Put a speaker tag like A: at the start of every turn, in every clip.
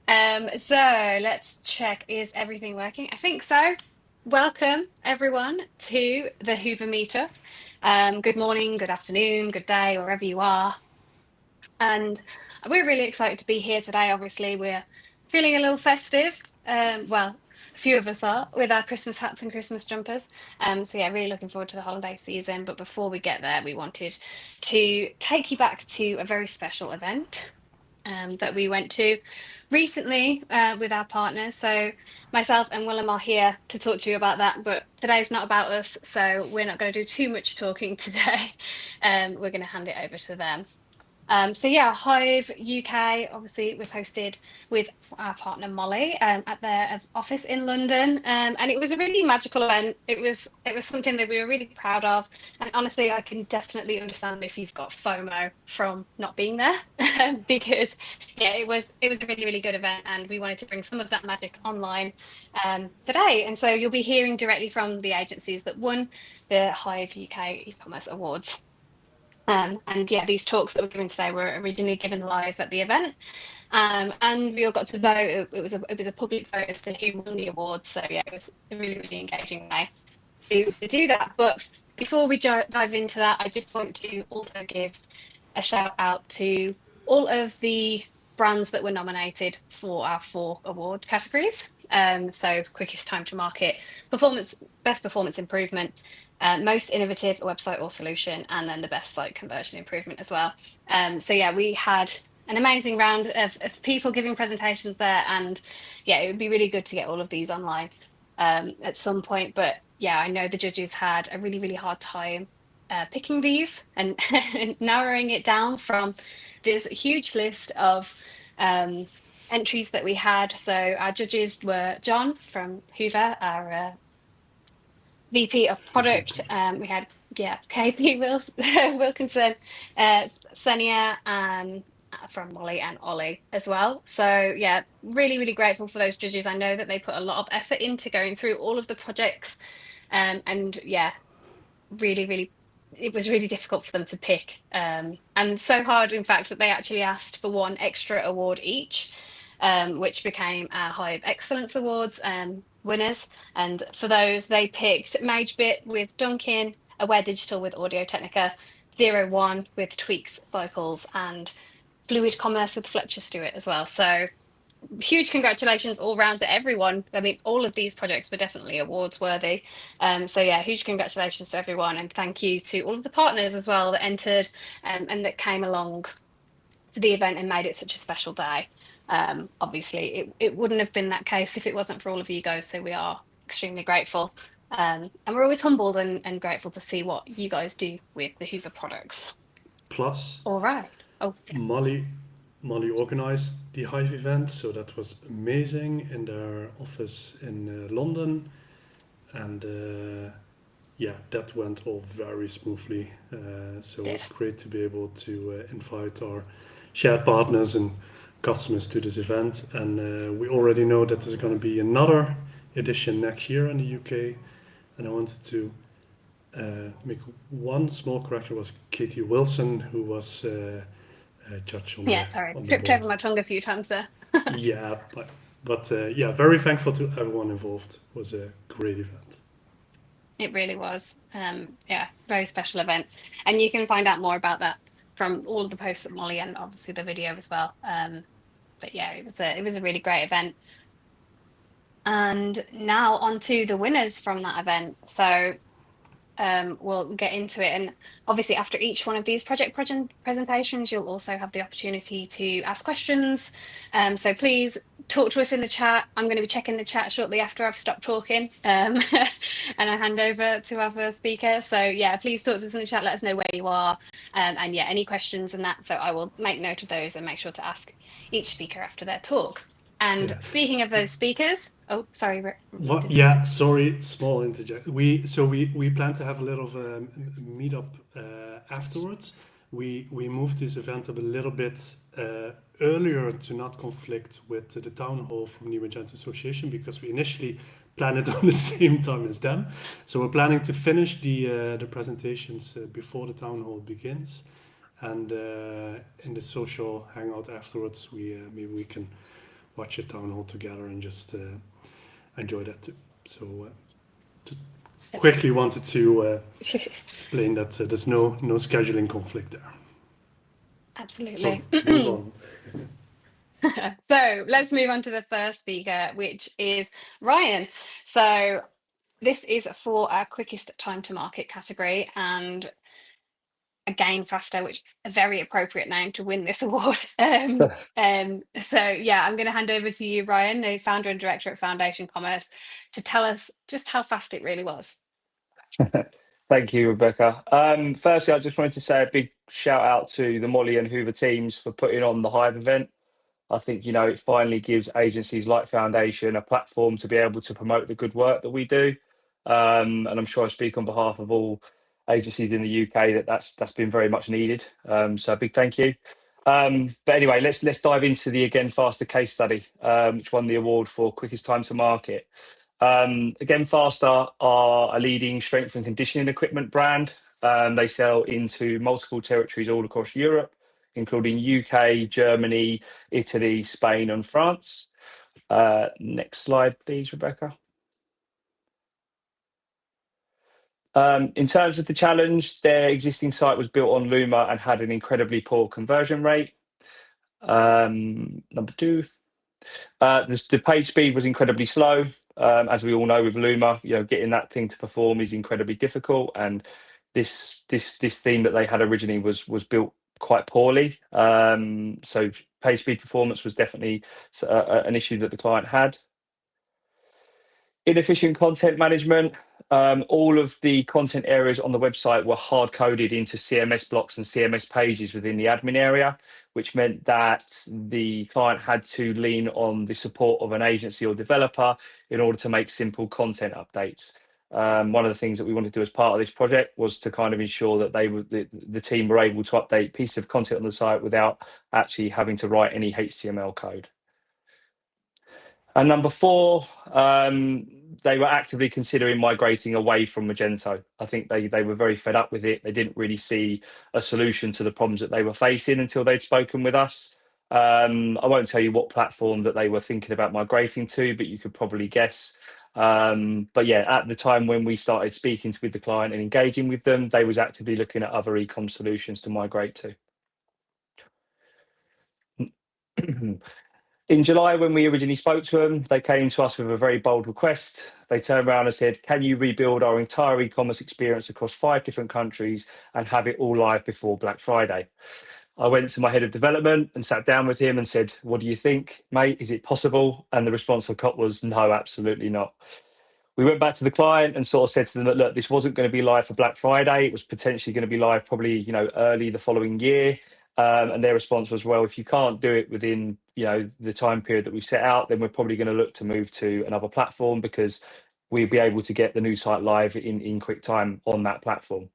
A: So let's check, is everything working? I think so. Welcome everyone to the Hoover Meetup. Good morning, good afternoon, good day, wherever you are. And we're really excited to be here today. Obviously, we're feeling a little festive. Well, a few of us are with our Christmas hats and Christmas jumpers. So yeah, really looking forward to the holiday season. But before we get there, we wanted to take you back to a very special event that we went to recently with our partners. So myself and Willem are here to talk to you about that, but today's not about us, so we're not going to do too much talking today. We're going to hand it over to them. So yeah, Hive UK obviously was hosted with our partner Mollie at their office in London, and it was a really magical event. It was something that we were really proud of, and honestly, I can definitely understand if you've got FOMO from not being there, because yeah, it was a really good event, and we wanted to bring some of that magic online today. And so you'll be hearing directly from the agencies that won the Hive UK e-commerce awards. And yeah, these talks that we're giving today were originally given live at the event, and we all got to vote. It was a public vote as to who won the award. So yeah, it was a really engaging way to do that. But before we dive into that, I just want to also give a shout out to all of the brands that were nominated for our four award categories. So quickest time to market, performance, best performance improvement, most innovative website or solution, and then the best site conversion improvement as well. So yeah, we had an amazing round of people giving presentations there, and yeah, it would be really good to get all of these online at some point. But yeah, I know the judges had a really hard time picking these and narrowing it down from this huge list of entries that we had. So our judges were John from Hoover, our VP of product. We had Katie Wilkinson, Senia, from Mollie and Ollie as well. So yeah, really grateful for those judges. I know that they put a lot of effort into going through all of the projects, and yeah, really it was really difficult for them to pick, and so hard in fact that they actually asked for one extra award each, which became our Hive Excellence Awards winners. And for those, they picked MageBit with Duncan, Aware Digital with Audio Technica, 01 with Tweaks Cycles, and Fluid Commerce with Fletcher Stewart as well. So huge congratulations all round to everyone. I mean, all of these projects were definitely awards worthy. So yeah, huge congratulations to everyone, and thank you to all of the partners as well that entered, and that came along to the event and made it such a special day. Obviously, it wouldn't have been that case if it wasn't for all of you guys. So we are extremely grateful. And we're always humbled and grateful to see what you guys do with the Hoover products.
B: Plus,
A: All right. Oh, yes.
B: Molly Molly organized the Hive event, so that was amazing in their office in London, and yeah, that went all very smoothly. So it was
A: Did.
B: great to be able to invite our shared partners and customers to this event. And we already know that there's going to be another edition next year in the UK. And I wanted to make one small correction. It was Katie Wilson who was judge
A: Yeah, sorry.
B: on the
A: Tripped
B: board.
A: over my tongue a few times there.
B: Yeah, but yeah, very thankful to everyone involved. It was a great event.
A: It really was. Yeah, very special event. And you can find out more about that from all of the posts at Molly and obviously the video as well. But yeah, it was a really great event. And now on to the winners from that event. So we'll get into it. And obviously, after each one of these project presentations, you'll also have the opportunity to ask questions. So please talk to us in the chat. I'm going to be checking the chat shortly after I've stopped talking, and I hand over to our first speaker. So yeah, please talk to us in the chat. Let us know where you are, and yeah, any questions and that. So I will make note of those and make sure to ask each speaker after their talk. And
B: Yeah.
A: speaking of those speakers, oh, sorry, you
B: What?
A: wanted to.
B: Yeah. Sorry. Small interject. We plan to have a little meetup afterwards. We moved this event up a little bit earlier to not conflict with the town hall from the Magento Association because we initially planned it on the same time as them. So we're planning to finish the presentations before the town hall begins, and in the social hangout afterwards, we maybe watch a town hall together and just enjoy that too. So just quickly wanted to explain that there's no scheduling conflict there.
A: Absolutely.
B: So move on.
A: So let's move on to the first speaker, which is Ryan. So this is for our quickest time to market category, and again, faster, which a very appropriate name to win this award. So yeah, I'm going to hand over to you, Ryan, the founder and director at Foundation Commerce, to tell us just how fast it really was.
C: Thank you, Rebecca. Firstly, I just wanted to say a big shout out to the Mollie and Hyvä teams for putting on the Hive event. I think, it finally gives agencies like Foundation a platform to be able to promote the good work that we do. And I'm sure I speak on behalf of all agencies in the UK that's been very much needed. So a big thank you. But anyway, let's dive into the Again Faster case study, which won the award for quickest time to market. Again Faster are a leading strength and conditioning equipment brand. They sell into multiple territories all across Europe, including UK, Germany, Italy, Spain, and France. Next slide, please, Rebecca. In terms of the challenge, their existing site was built on Luma and had an incredibly poor conversion rate. Number two, the page speed was incredibly slow. As we all know with Luma, getting that thing to perform is incredibly difficult. And this theme that they had originally was built quite poorly. So page speed performance was definitely an issue that the client had. Inefficient content management. All of the content areas on the website were hard coded into CMS blocks and CMS pages within the admin area, which meant that the client had to lean on the support of an agency or developer in order to make simple content updates. One of the things that we wanted to do as part of this project was to kind of ensure that the team were able to update pieces of content on the site without actually having to write any HTML code. And number four, they were actively considering migrating away from Magento. I think they were very fed up with it. They didn't really see a solution to the problems that they were facing until they'd spoken with us. I won't tell you what platform that they were thinking about migrating to, but you could probably guess. But yeah, at the time when we started speaking with the client and engaging with them, they was actively looking at other e-com solutions to migrate to. In July, when we originally spoke to them, they came to us with a very bold request. They turned around and said, can you rebuild our entire e-commerce experience across 5 different countries and have it all live before Black Friday? I went to my head of development and sat down with him and said, what do you think, mate? Is it possible? And the response I got was, no, absolutely not. We went back to the client and sort of said to them that, look, this wasn't going to be live for Black Friday. It was potentially going to be live probably, early the following year. And their response was, well, if you can't do it within, the time period that we've set out, then we're probably going to look to move to another platform because we'll be able to get the new site live in quick time on that platform.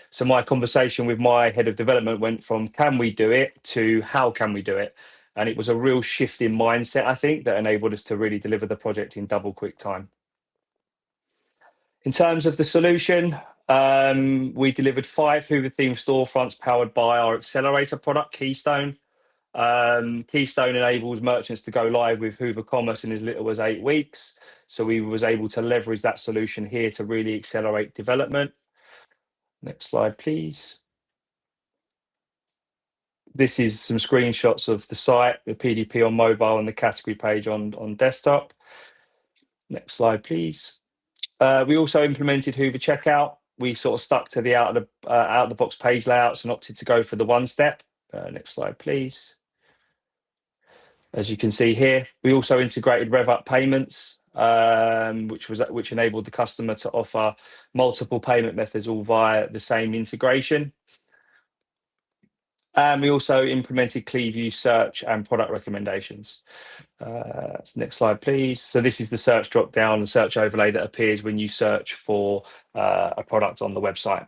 C: So my conversation with my head of development went from can we do it to how can we do it? And it was a real shift in mindset, I think, that enabled us to really deliver the project in double quick time. In terms of the solution, we delivered 5 Hyvä Theme storefronts powered by our accelerator product, Keystone. Keystone enables merchants to go live with Hyvä Commerce in as little as 8 weeks. So we was able to leverage that solution here to really accelerate development. Next slide, please. This is some screenshots of the site, the PDP on mobile and the category page on desktop. Next slide, please. We also implemented Hyvä Checkout. We sort of stuck to the out of the box page layouts and opted to go for the one step. Next slide, please. As you can see here, we also integrated RevUp payments, which enabled the customer to offer multiple payment methods all via the same integration. And we also implemented ClearView search and product recommendations. Next slide, please. So this is the search drop-down and search overlay that appears when you search for a product on the website.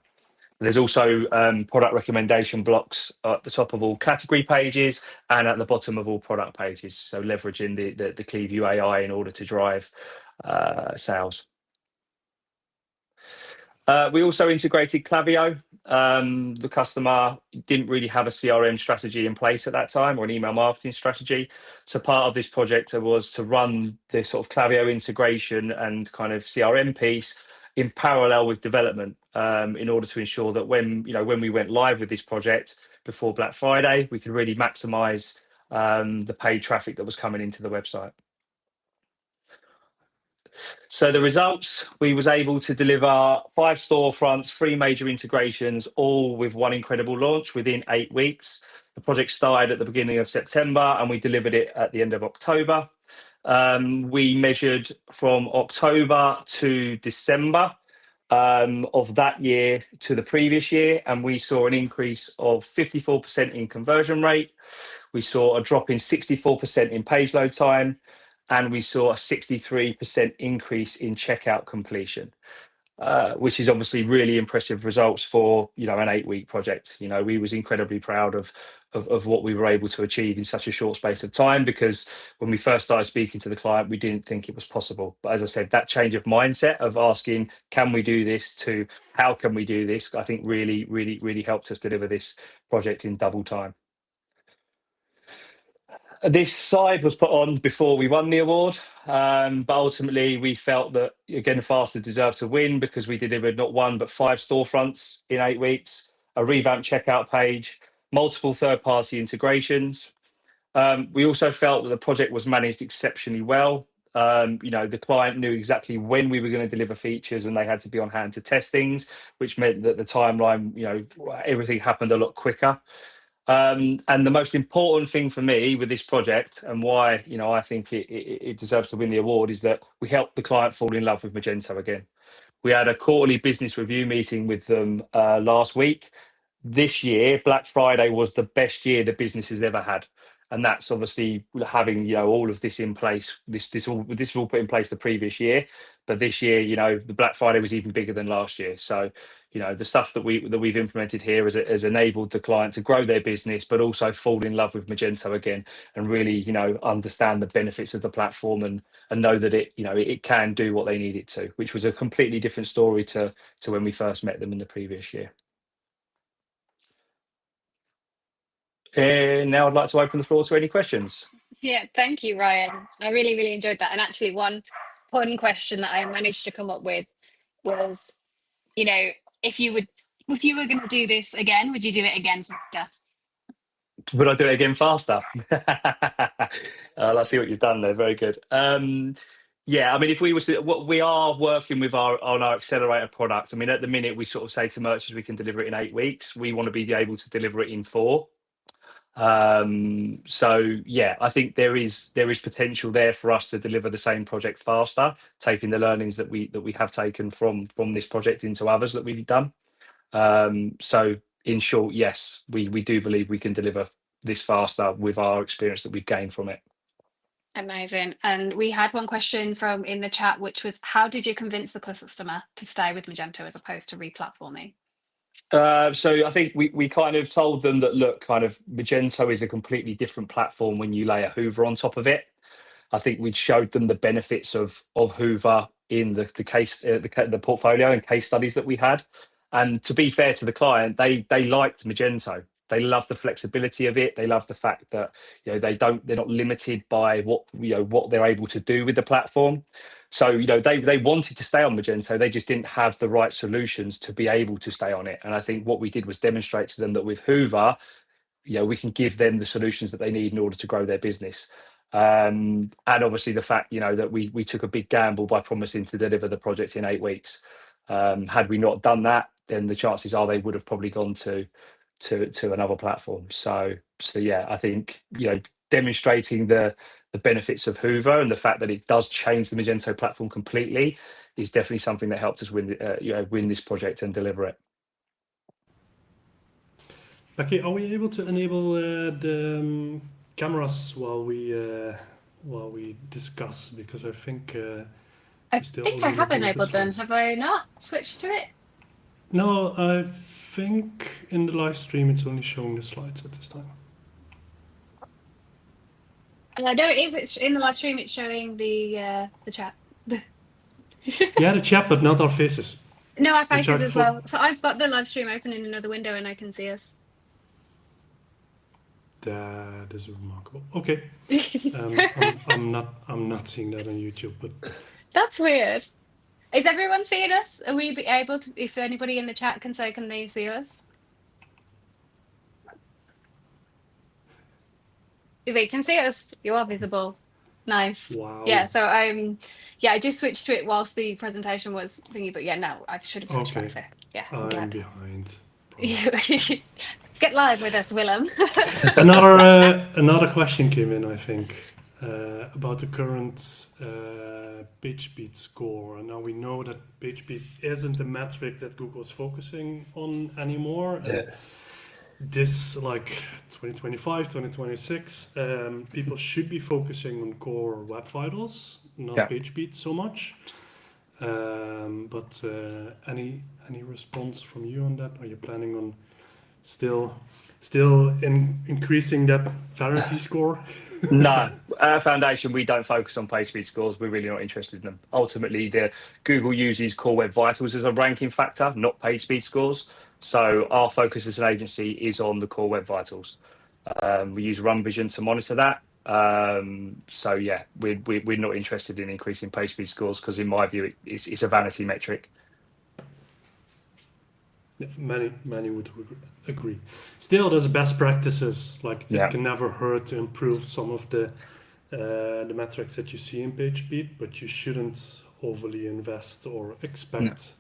C: There's also product recommendation blocks at the top of all category pages and at the bottom of all product pages. So leveraging the ClearView AI in order to drive sales. We also integrated Klaviyo. The customer didn't really have a CRM strategy in place at that time, or an email marketing strategy. So part of this project was to run this sort of Klaviyo integration and kind of CRM piece in parallel with development, in order to ensure that when we went live with this project before Black Friday, we could really maximize the paid traffic that was coming into the website. So the results, we was able to deliver 5 storefronts, 3 major integrations, all with one incredible launch within 8 weeks. The project started at the beginning of September and we delivered it at the end of October. We measured from October to December of that year to the previous year, and we saw an increase of 54% in conversion rate. We saw a drop in 64% in page load time, and we saw a 63% increase in checkout completion, which is obviously really impressive results for an 8-week project. We was incredibly proud of what we were able to achieve in such a short space of time, because when we first started speaking to the client, we didn't think it was possible. But as I said, that change of mindset of asking, can we do this, to how can we do this, I think really helped us deliver this project in double time. This slide was put on before we won the award, but ultimately we felt that, again, Faster deserved to win because we delivered not 1 but 5 storefronts in 8 weeks, a revamped checkout page, multiple third-party integrations. We also felt that the project was managed exceptionally well. The client knew exactly when we were going to deliver features, and they had to be on hand to test things, which meant that the timeline, everything happened a lot quicker. And the most important thing for me with this project, and why I think it deserves to win the award, is that we helped the client fall in love with Magento again. We had a quarterly business review meeting with them last week. This year, Black Friday was the best year the business has ever had, and that's obviously having all of this in place. This was all put in place the previous year, but this year, the Black Friday was even bigger than last year. So the stuff that we've implemented here has enabled the client to grow their business, but also fall in love with Magento again, and really understand the benefits of the platform, and know that it can do what they need it to, which was a completely different story to when we first met them in the previous year. Now I'd like to open the floor to any questions.
A: Yeah, thank you, Ryan. I really enjoyed that. And actually, one fun question that I managed to come up with was, if you were going to do this again, would you do it again faster?
C: Would I do it again faster? I see what you've done there. Very good. Yeah, I mean, if we were to, what we are working with on our accelerator product. I mean, at the minute, we sort of say to merchants we can deliver it in 8 weeks. We want to be able to deliver it in 4. So yeah, I think there is potential there for us to deliver the same project faster, taking the learnings that we have taken from this project into others that we've done. So in short, yes, we do believe we can deliver this faster with our experience that we've gained from it.
A: Amazing. And we had one question from in the chat, which was, how did you convince the customer to stay with Magento as opposed to replatforming?
C: So I think we kind of told them that, look, kind of Magento is a completely different platform when you lay a Hoover on top of it. I think we showed them the benefits of Hoover in the case, the portfolio and case studies that we had. And to be fair to the client, they liked Magento. They love the flexibility of it. They love the fact that they're not limited by what they're able to do with the platform. So they wanted to stay on Magento. They just didn't have the right solutions to be able to stay on it. And I think what we did was demonstrate to them that with Hoover, we can give them the solutions that they need in order to grow their business. And obviously the fact that we took a big gamble by promising to deliver the project in 8 weeks. Had we not done that, then the chances are they would have probably gone to another platform. So yeah, I think demonstrating the benefits of Hoover and the fact that it does change the Magento platform completely is definitely something that helped us win this project and deliver it.
B: Okay, are we able to enable the cameras while we discuss? Because I think
A: I think I have enabled them. Have I not switched to it?
B: No, I think in the live stream it's only showing the slides at this time.
A: No, it is. It's in the live stream. It's showing the chat.
B: Yeah, the chat, but not our faces.
A: No, our
B: Which are
A: faces as
B: for
A: well. So I've got the live stream open in another window and I can see us.
B: that is remarkable. Okay, I'm not seeing that on YouTube, but
A: That's weird. Is everyone seeing us? Are we able to, if anybody in the chat can say, can they see us? They can see us. You are visible. Nice.
B: wow.
A: Yeah, so yeah, I just switched to it whilst the presentation was thingy, but yeah, no, I should have switched back.
B: Okay.
A: So yeah, I'm
B: I'm
A: glad.
B: behind.
A: Get live with us, Willem.
B: Another question came in, I think, about the current PageSpeed score. And now we know that PageSpeed isn't the metric that Google is focusing on anymore. And this, like 2025, 2026, people should be focusing on core web vitals, not PageSpeed so much. But any response from you on that? Are you planning on still increasing that vanity score?
C: No, our foundation, we don't focus on page speed scores. We're really not interested in them. Ultimately, Google uses core web vitals as a ranking factor, not page speed scores. So our focus as an agency is on the core web vitals. We use RUMvision to monitor that. So yeah, we're not interested in increasing page speed scores because in my view, it's a vanity metric.
B: Yeah, many would agree. Still, there's best practices. Like it can never hurt to improve some of the metrics that you see in PageSpeed, but you shouldn't overly invest or expect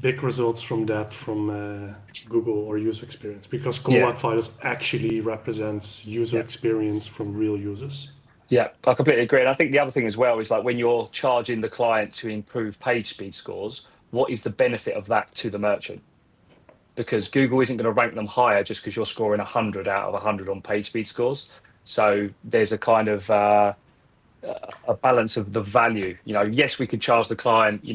B: big results from that from Google or user experience, because core web vitals actually represents user experience from real users.
C: Yeah, I completely agree. And I think the other thing as well is like when you're charging the client to improve page speed scores, what is the benefit of that to the merchant? Because Google isn't going to rank them higher just because you're scoring 100 out of 100 on page speed scores. So there's a kind of a balance of the value. Yes, we could charge the client,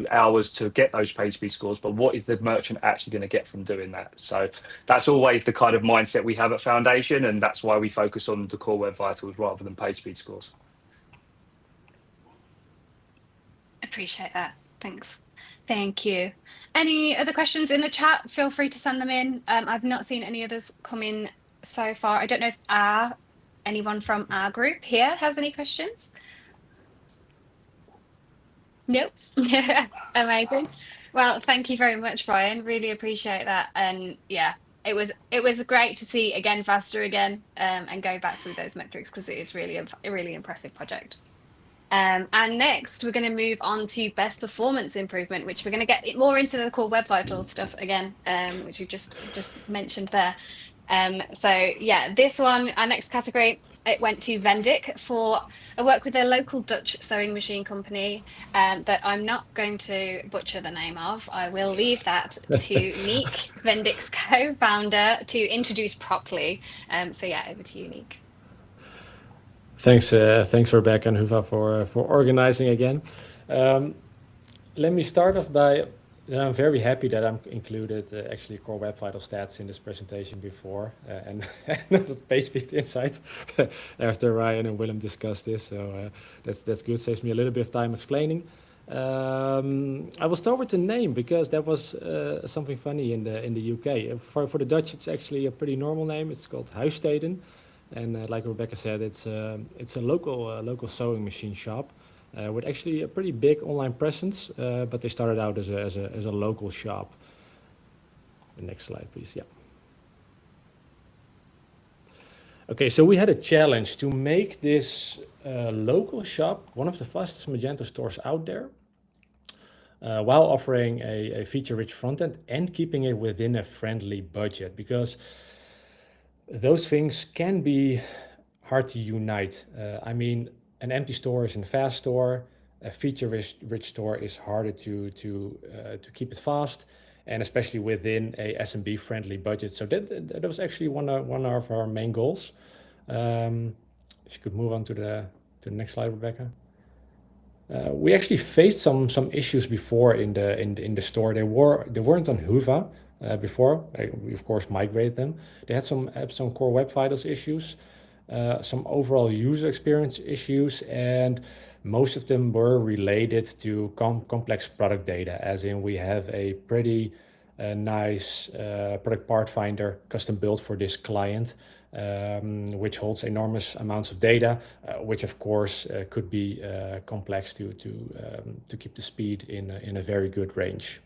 C: hours to get those page speed scores, but what is the merchant actually going to get from doing that? So that's always the kind of mindset we have at Foundation, and that's why we focus on the core web vitals rather than page speed scores.
A: Appreciate that. Thanks. Thank you. Any other questions in the chat? Feel free to send them in. I've not seen any others come in so far. I don't know if anyone from our group here has any questions. Nope. Amazing. Well, thank you very much, Brian. Really appreciate that. And yeah, it was great to see again faster again and go back through those metrics because it is really a really impressive project. And next, we're going to move on to best performance improvement, which we're going to get more into the core web vitals stuff again, which you just mentioned there. So yeah, this one, our next category, it went to Vendic for a work with a local Dutch sewing machine company that I'm not going to butcher the name of. I will leave that to Niek, Vendic's co-founder, to introduce properly. So yeah, over to you, Niek.
D: Thanks, Rebecca and Hyvä for organizing again. Let me start off by, I'm very happy that I'm included actually core web vital stats in this presentation before and not page speed insights after Ryan and Willem discussed this. So that's good. Saves me a little bit of time explaining. I will start with the name because that was something funny in the UK. For the Dutch, it's actually a pretty normal name. It's called Huissteden. And like Rebecca said, it's a local sewing machine shop with actually a pretty big online presence, but they started out as a local shop. The next slide, please. Yeah. Okay, so we had a challenge to make this local shop one of the fastest Magento stores out there, while offering a feature-rich front end and keeping it within a friendly budget, because those things can be hard to unite. I mean, an empty store is a fast store. A feature-rich store is harder to keep it fast, and especially within a SMB-friendly budget. So that was actually one of our main goals. If you could move on to the next slide, Rebecca. We actually faced some issues before in the store. They weren't on Hyvä. Before we of course migrated them. They had some core web vitals issues. some overall user experience issues, and most of them were related to complex product data, as in we have a pretty nice product part finder custom built for this client, which holds enormous amounts of data, which of course could be complex to keep the speed in a very good range.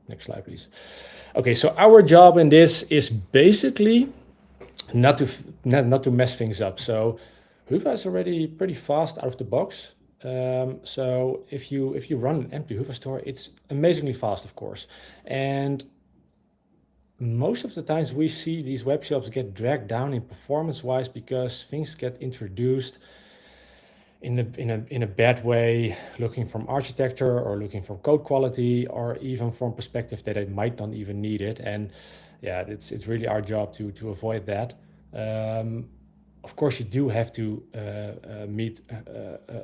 D: Next slide, please. Okay, so our job in this is basically not to mess things up. So Hyvä is already pretty fast out of the box. So if you run an empty Hyvä store, it's amazingly fast, of course. And most of the times we see these web shops get dragged down in performance-wise because things get introduced in a bad way, looking from architecture or looking from code quality, or even from perspective that they might not even need it. And yeah, it's really our job to avoid that. Of course, you do have to meet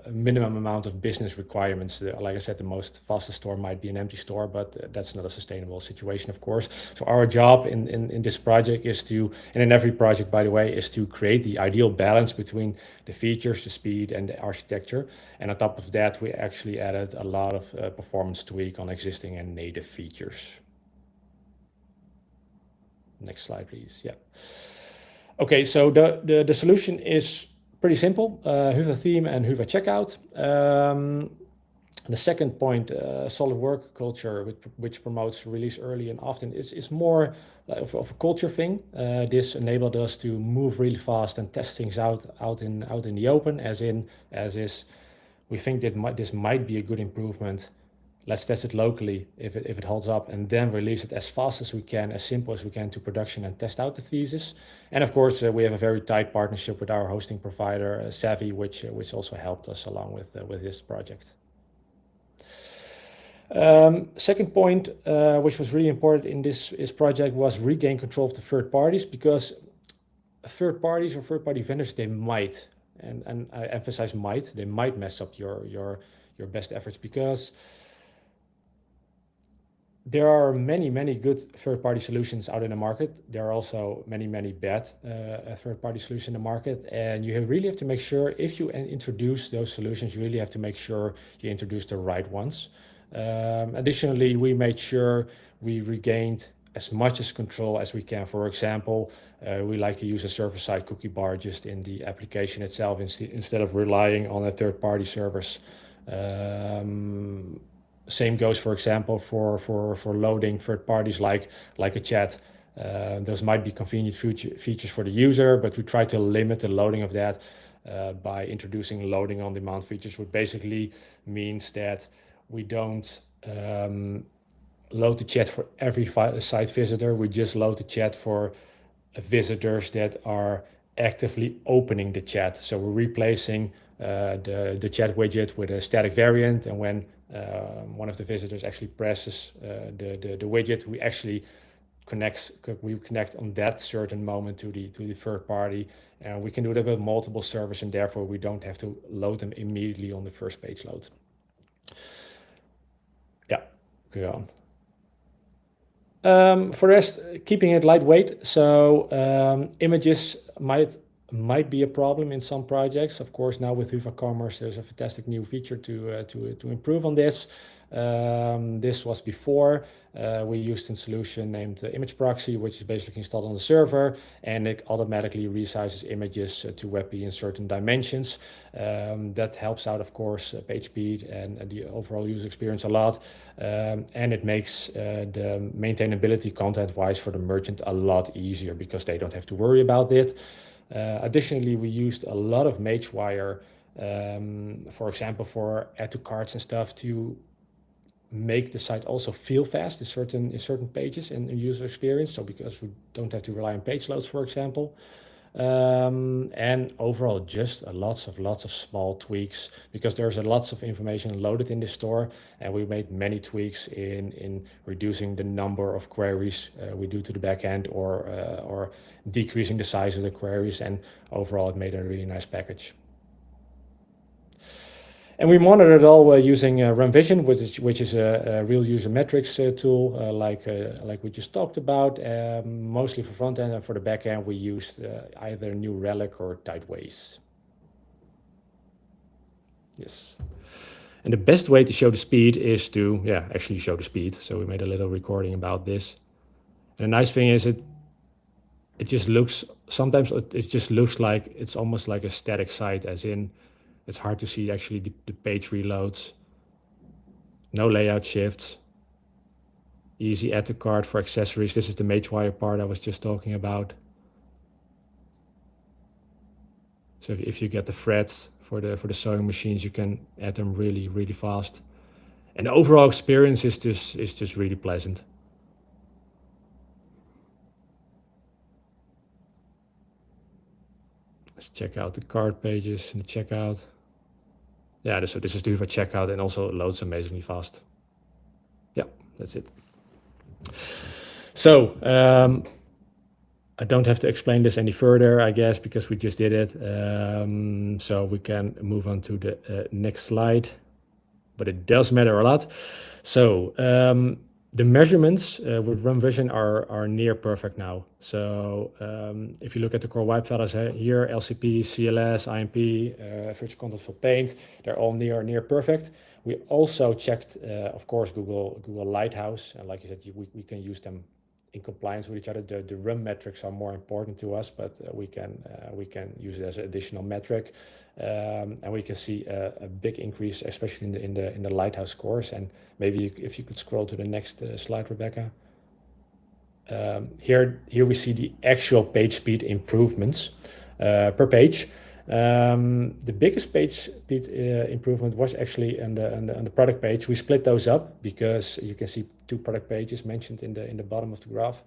D: a minimum amount of business requirements. Like I said, the most fastest store might be an empty store, but that's not a sustainable situation, of course. So our job in this project is to, and in every project, by the way, is to create the ideal balance between the features, the speed, and the architecture. And on top of that, we actually added a lot of performance tweak on existing and native features. Next slide, please. Yeah. Okay, so the solution is pretty simple. Hyvä Theme and Hyvä Checkout. The second point, solid work culture, which promotes release early and often, is more of a culture thing. This enabled us to move really fast and test things out in the open, as is. We think that this might be a good improvement. Let's test it locally if it holds up, and then release it as fast as we can, as simple as we can, to production and test out the thesis. And of course, we have a very tight partnership with our hosting provider, Savvy, which also helped us along with this project. Second point, which was really important in this project, was regain control of the third parties, because third parties or third-party vendors, they might, and I emphasize might, they might mess up your best efforts, because there are many good third-party solutions out in the market. There are also many bad third-party solutions in the market, and you really have to make sure, if you introduce those solutions, you really have to make sure you introduce the right ones. Additionally, we made sure we regained as much as control as we can. For example, we like to use a server-side cookie bar just in the application itself instead of relying on a third-party service. Same goes, for example, for loading third parties like a chat. Those might be convenient features for the user, but we try to limit the loading of that by introducing loading on demand features, which basically means that we don't load the chat for every site visitor. We just load the chat for visitors that are actively opening the chat. So we're replacing the chat widget with a static variant, and when one of the visitors actually presses the widget, we actually connect on that certain moment to the third party, and we can do that with multiple servers, and therefore we don't have to load them immediately on the first page load. Yeah, go on. For the rest, keeping it lightweight, so images might be a problem in some projects. Of course, now with Hyvä Commerce, there's a fantastic new feature to improve on this. This was before. We used a solution named Image Proxy, which is basically installed on the server, and it automatically resizes images to WebP in certain dimensions. That helps out, of course, page speed and the overall user experience a lot. And it makes the maintainability content-wise for the merchant a lot easier, because they don't have to worry about it. Additionally, we used a lot of MageWire, for example, for add to carts and stuff, to make the site also feel fast in certain pages and user experience. So because we don't have to rely on page loads, for example. And overall, just lots of small tweaks, because there's lots of information loaded in the store, and we made many tweaks in reducing the number of queries we do to the backend, or decreasing the size of the queries, and overall it made a really nice package. And we monitor it all using RUMvision, which is a real user metrics tool, like we just talked about. Mostly for front end, and for the back end, we used either New Relic or Tideways. Yes. And the best way to show the speed is to, actually show the speed. So we made a little recording about this. And the nice thing is it just looks, sometimes it just looks like it's almost like a static site, as in it's hard to see actually the page reloads, no layout shifts, easy add to cart for accessories. This is the MageWire part I was just talking about. So if you get the threads for the sewing machines, you can add them really, really fast. And the overall experience is just really pleasant. Let's check out the cart pages in the checkout. Yeah, so this is the Hyvä checkout, and also it loads amazingly fast. Yeah, that's it. So I don't have to explain this any further, I guess, because we just did it. So we can move on to the next slide, but it does matter a lot. So the measurements with RUMvision are near perfect now. So if you look at the core wipe values here, LCP, CLS, IMP, virtual content fill paint, they're all near perfect. We also checked, of course, Google Lighthouse, and like you said, we can use them in compliance with each other. The RUM metrics are more important to us, but we can use it as an additional metric. And we can see a big increase, especially in the Lighthouse scores. And maybe if you could scroll to the next slide, Rebecca. Here we see the actual page speed improvements per page. The biggest page speed improvement was actually on the product page. We split those up because you can see 2 product pages mentioned in the bottom of the graph.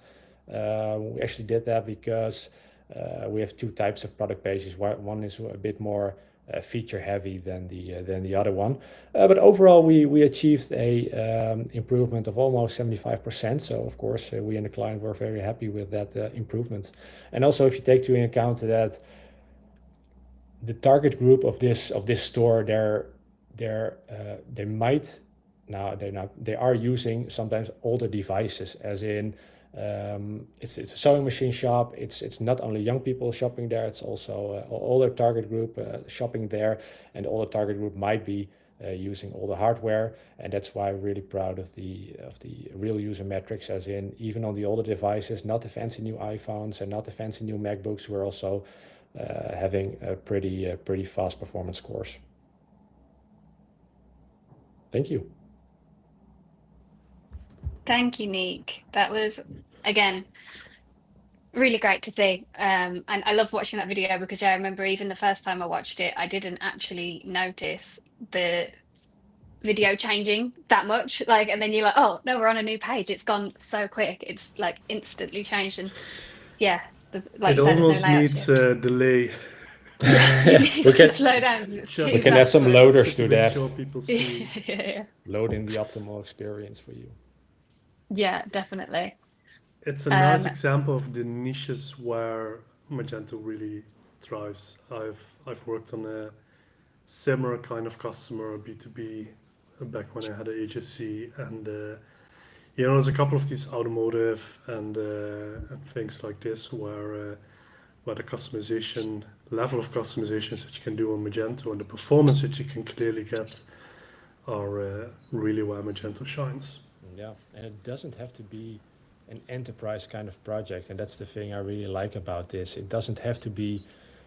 D: We actually did that because we have 2 types of product pages. One is a bit more feature heavy than the other one, but overall we achieved a improvement of almost 75%. So of course we and the client were very happy with that improvement. And also, if you take into account that the target group of this store, they are using sometimes older devices, as in it's a sewing machine shop. It's not only young people shopping there, it's also older target group shopping there, and the older target group might be using older hardware, and that's why we're really proud of the real user metrics, as in even on the older devices, not the fancy new iPhones and not the fancy new MacBooks, we're also having a pretty fast performance scores. Thank you.
A: Thank you, Niek. That was, again, really great to see. And I love watching that video because I remember even the first time I watched it, I didn't actually notice the video changing that much. And then you're like, oh no, we're on a new page. It's gone so quick. It's like instantly changed. And yeah, like
B: it
A: you said,
B: almost
A: there's no layout
B: needs
A: shift.
B: a delay.
A: It needs to slow down.
D: We can add some loaders to that.
B: Sure people see.
A: Yeah.
D: Loading the optimal experience for you.
A: Yeah, definitely.
B: It's a nice example of the niches where Magento really thrives. I've worked on a similar kind of customer, B2B, back when I had an agency, and there's a couple of these automotive and things like this where the customization level of customizations that you can do on Magento and the performance that you can clearly get are really where Magento shines.
D: Yeah, and it doesn't have to be an enterprise kind of project, and that's the thing I really like about this. It doesn't have to be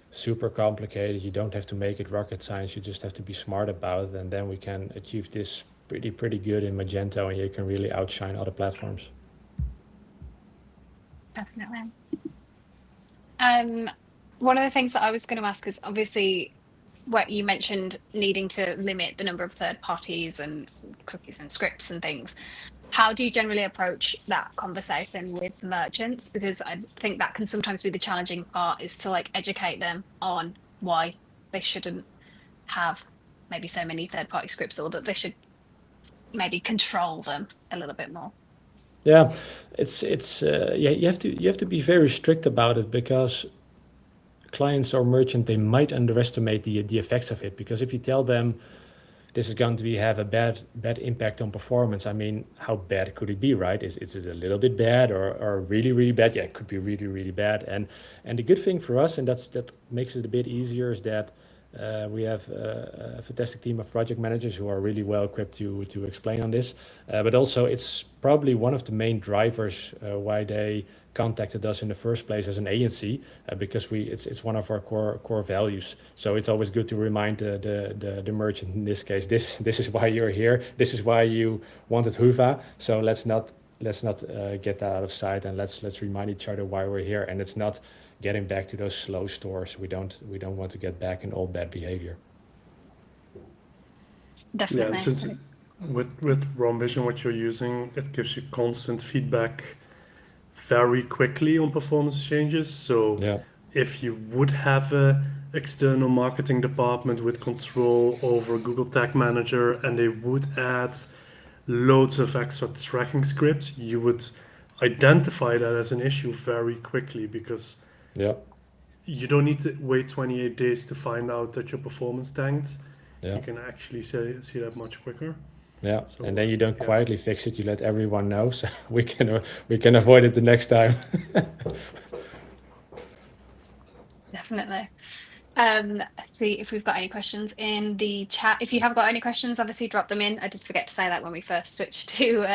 D: super complicated. You don't have to make it rocket science. You just have to be smart about it, and then we can achieve this pretty good in Magento, and you can really outshine other platforms.
A: Definitely. One of the things that I was going to ask is obviously what you mentioned, needing to limit the number of third parties and cookies and scripts and things. How do you generally approach that conversation with merchants? Because I think that can sometimes be the challenging part, is to educate them on why they shouldn't have maybe so many third party scripts, or that they should maybe control them a little bit more.
D: Yeah, you have to be very strict about it, because clients or merchant, they might underestimate the effects of it. Because if you tell them this is going to have a bad impact on performance. I mean, how bad could it be, right? Is it a little bit bad or really, really bad? Yeah, it could be really, really bad. And the good thing for us, and that makes it a bit easier, is that we have a fantastic team of project managers who are really well equipped to explain on this. But also, it's probably one of the main drivers why they contacted us in the first place as an agency, because it's one of our core values. So it's always good to remind the merchant in this case, this is why you're here, this is why you wanted Hyvä. So let's not get that out of sight, and let's remind each other why we're here. And it's not getting back to those slow stores. We don't want to get back in old bad behavior.
A: Definitely.
B: Yeah, since with RUMvision, what you're using, it gives you constant feedback very quickly on performance changes. So
D: Yeah.
B: if you would have a external marketing department with control over Google Tag Manager, and they would add loads of extra tracking scripts, you would identify that as an issue very quickly, because
D: Yeah.
B: you don't need to wait 28 days to find out that your performance tanked.
D: Yeah.
B: You can actually see that much quicker.
D: Yeah,
B: So,
D: and then you don't
B: yeah.
D: quietly fix it. You let everyone know, so we can avoid it the next time.
A: Definitely. See if we've got any questions in the chat. If you have got any questions, obviously drop them in. I did forget to say that when we first switched to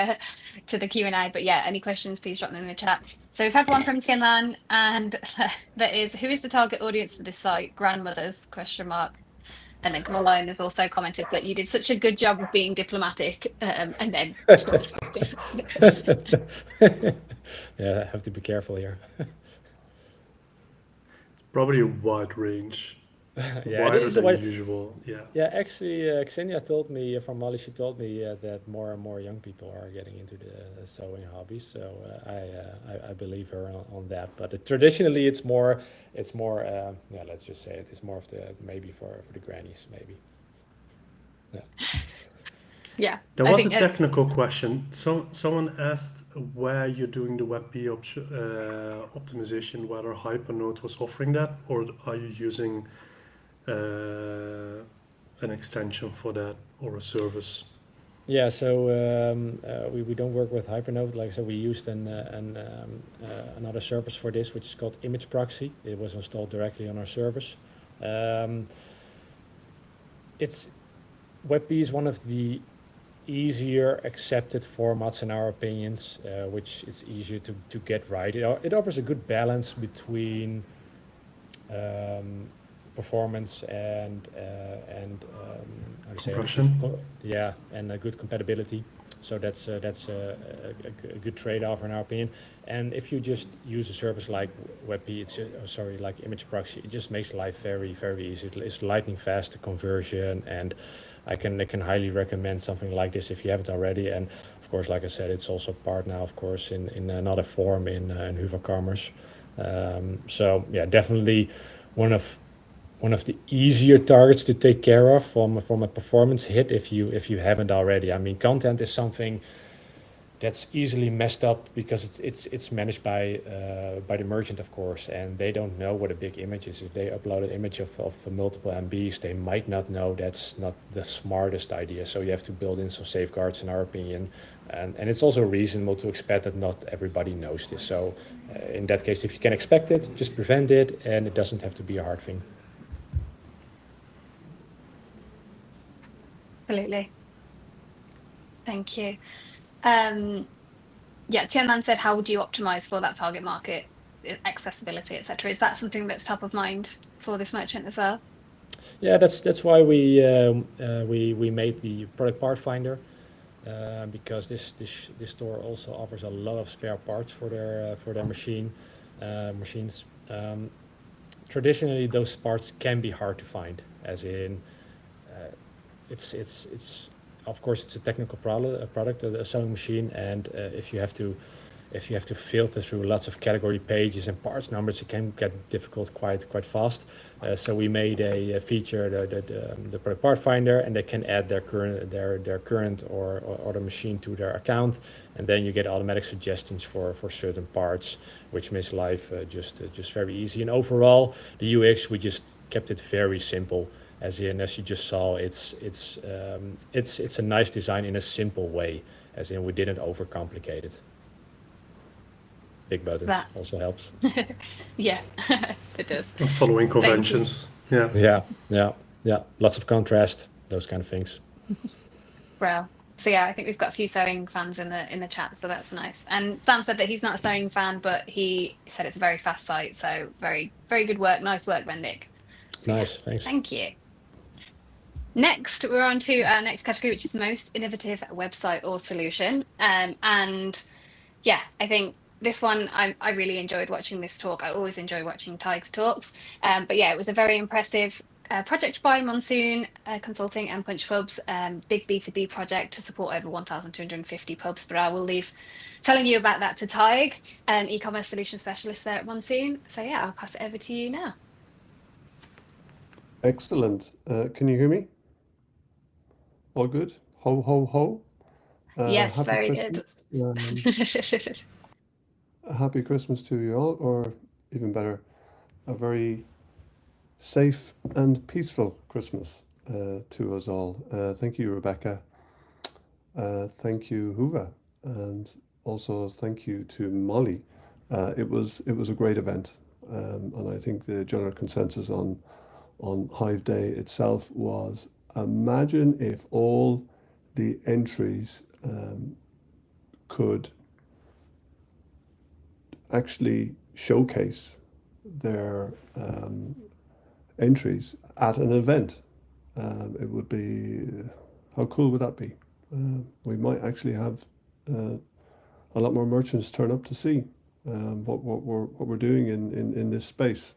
A: the Q&A, but yeah, any questions, please drop them in the chat. So we've had one from Tianlan, and that is, who is the target audience for this site? Grandmothers, ? And then Caroline has also commented that you did such a good job of being diplomatic, and then
D: Yeah, I have to be careful here.
B: Probably a wide range.
D: Yeah, it
B: Wider
D: is
B: than
D: wide.
B: usual. Yeah.
D: Yeah, actually, Xenia told me from Mollie. She told me that more and more young people are getting into the sewing hobby. So I believe her on that. But traditionally, it's more. Yeah, let's just say it's more of the maybe for the grannies, maybe. Yeah.
A: yeah.
B: There
A: I
B: was a
A: think,
B: technical question. Someone asked where you're doing the WebP optimization, whether Hypernode was offering that, or are you using an extension for that or a service?
D: Yeah, so we don't work with Hypernode. Like I said, we used another service for this, which is called Image Proxy. It was installed directly on our service. WebP is one of the easier accepted formats in our opinions, which is easier to get right. It offers a good balance between performance and how to say
B: Compression.
D: yeah, and a good compatibility. So that's a good trade-off in our opinion. And if you just use a service like WebP, like Image Proxy, it just makes life very, very easy. It's lightning fast, the conversion, and I can highly recommend something like this if you haven't already. And of course, like I said, it's also part now, of course, in another form in Hyvä Commerce. So yeah, definitely one of the easier targets to take care of from a performance hit if you haven't already. I mean, content is something that's easily messed up because it's managed by the merchant, of course, and they don't know what a big image is. If they upload an image of multiple MBs, they might not know. That's not the smartest idea. So you have to build in some safeguards, in our opinion, and it's also reasonable to expect that not everybody knows this. So in that case, if you can expect it, just prevent it, and it doesn't have to be a hard thing.
A: Absolutely. Thank you. Yeah, Tianlan said, how would you optimize for that target market, accessibility, etc.? Is that something that's top of mind for this merchant as well?
D: Yeah, that's why we made the product part finder, because this store also offers a lot of spare parts for their machines. Traditionally, those parts can be hard to find, as in it's of course it's a technical product, a sewing machine, and if you have to filter through lots of category pages and parts numbers, it can get difficult quite fast. So we made a feature, the product part finder, and they can add their current or other machine to their account, and then you get automatic suggestions for certain parts, which makes life just very easy. And overall, the UX, we just kept it very simple. as you just saw, it's a nice design in a simple way, as in we didn't overcomplicate it. Big buttons
A: That.
D: also helps.
A: Yeah, it does.
B: Following conventions. Yeah.
D: Yeah. Lots of contrast, those kind of things.
A: Well, so yeah, I think we've got a few sewing fans in the chat, so that's nice. And Sam said that he's not a sewing fan, but he said it's a very fast site, so very, very good work. Nice work, Vendic. So,
D: Nice, thanks.
A: Thank you. Next, we're on to our next category, which is most innovative website or solution. And yeah, I think this one, I really enjoyed watching this talk. I always enjoy watching Tig's talks. But yeah, it was a very impressive project by Monsoon Consulting and Punch Pubs, big B2B project to support over 1,250 pubs. But I will leave telling you about that to Tig, e-commerce solution specialist there at Monsoon. So yeah, I'll pass it over to you now.
E: Excellent. Can you hear me? All good? Ho, ho, ho.
A: Yes,
E: happy
A: very
E: Christmas.
A: good.
E: Happy Christmas to you all, or even better, a very safe and peaceful Christmas to us all. Thank you, Rebecca. Thank you, Hyvä, and also thank you to Mollie. It was a great event, and I think the general consensus on Hive Day itself was, imagine if all the entries could actually showcase their entries at an event. It would be, how cool would that be? We might actually have a lot more merchants turn up to see what we're doing in this space.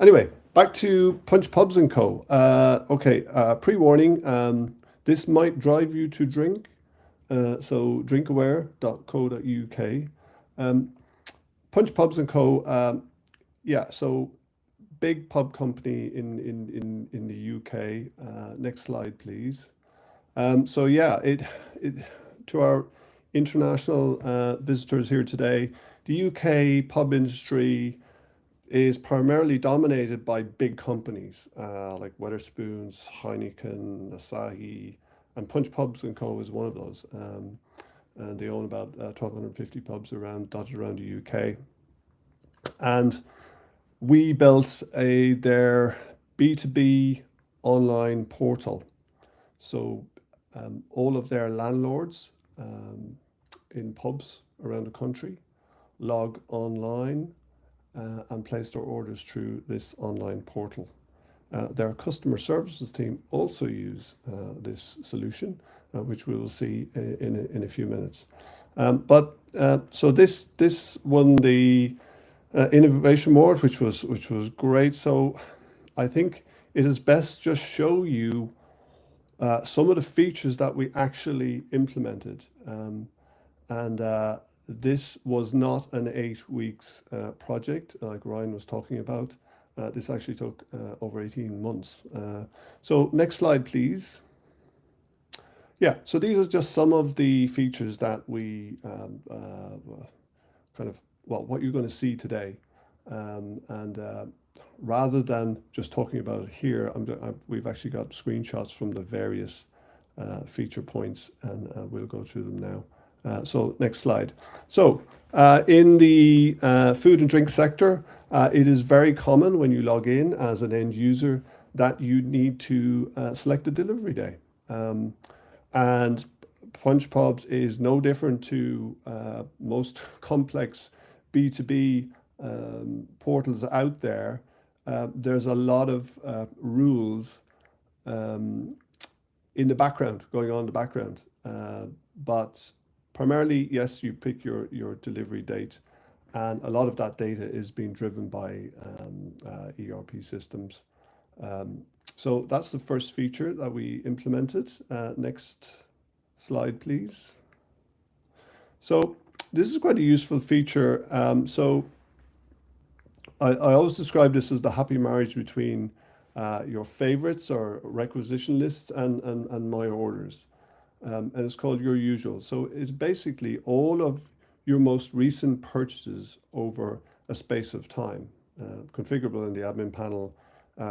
E: Anyway, back to Punch Pubs & Co. Okay, pre-warning, this might drive you to drink, so drinkaware.co.uk. Punch Pubs & Co. Yeah, so big pub company in the UK. Next slide, please. So yeah, to our international visitors here today, the UK pub industry is primarily dominated by big companies like Wetherspoons, Heineken, Asahi, and Punch Pubs & Co. is one of those. And they own about 1,250 pubs dotted around the UK. And we built their B2B online portal. So all of their landlords in pubs around the country log online and place their orders through this online portal. Their customer services team also use this solution, which we will see in a few minutes. So this won the Innovation Award, which was great. So I think it is best just show you some of the features that we actually implemented. This was not an 8 weeks project like Ryan was talking about. This actually took over 18 months. So next slide, please. Yeah, so these are just some of the features that we what you're going to see today. Rather than just talking about it here, we've actually got screenshots from the various feature points, and we'll go through them now. So next slide. So in the food and drink sector, it is very common when you log in as an end user that you need to select a delivery day. And Punch Pubs is no different to most complex B2B portals out there. There's a lot of rules in the background, going on in the background. But primarily, yes, you pick your delivery date, and a lot of that data is being driven by ERP systems. So that's the first feature that we implemented. Next slide, please. So this is quite a useful feature. So I always describe this as the happy marriage between your favorites or requisition lists and my orders. And it's called Your Usual. So it's basically all of your most recent purchases over a space of time, configurable in the admin panel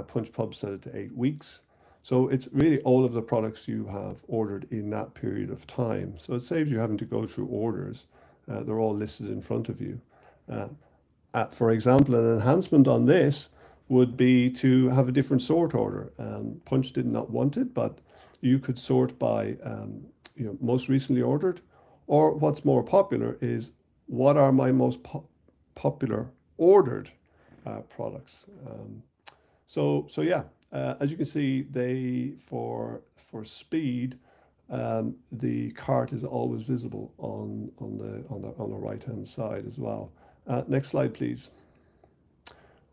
E: Punch Pub set it to 8 weeks. So it's really all of the products you have ordered in that period of time. So it saves you having to go through orders. They're all listed in front of you. For example, an enhancement on this would be to have a different sort order. Punch did not want it, but you could sort by most recently ordered, or what's more popular is what are my most popular ordered products. So yeah, as you can see, they for speed, the cart is always visible on the right hand side as well. Next slide, please.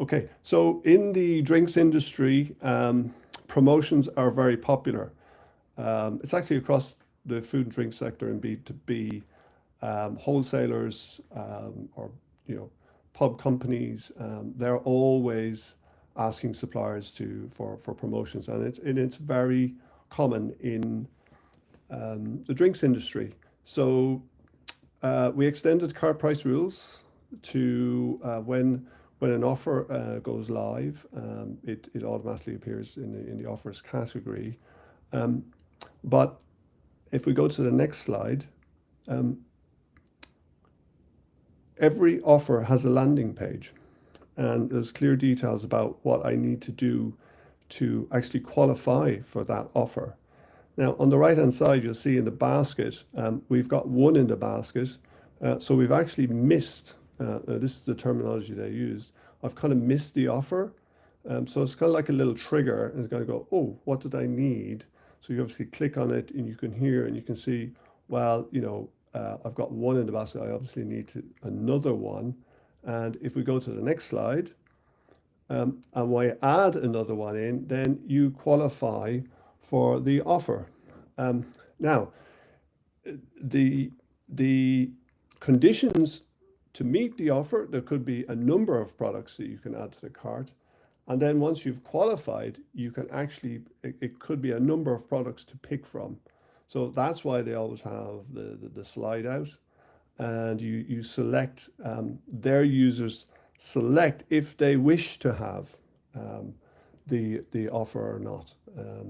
E: Okay, so in the drinks industry, promotions are very popular. It's actually across the food and drink sector in B2B. Wholesalers or pub companies, they're always asking suppliers for promotions, and it's very common in the drinks industry. So we extended cart price rules to when an offer goes live, it automatically appears in the offers category. But if we go to the next slide, every offer has a landing page, and there's clear details about what I need to do to actually qualify for that offer. Now, on the right-hand side, you'll see in the basket, we've got one in the basket. So we've actually missed, this is the terminology they used, I've kind of missed the offer. So it's kind of like a little trigger, and it's going to go, oh, what did I need? So you obviously click on it, and you can hear, and you can see, well, I've got one in the basket. I obviously need another one. And if we go to the next slide, and we add another one in, then you qualify for the offer. Now, the conditions to meet the offer, there could be a number of products that you can add to the cart. And then once you've qualified, you can actually, it could be a number of products to pick from. So that's why they always have the slide out, and you select, their users select if they wish to have the offer or not.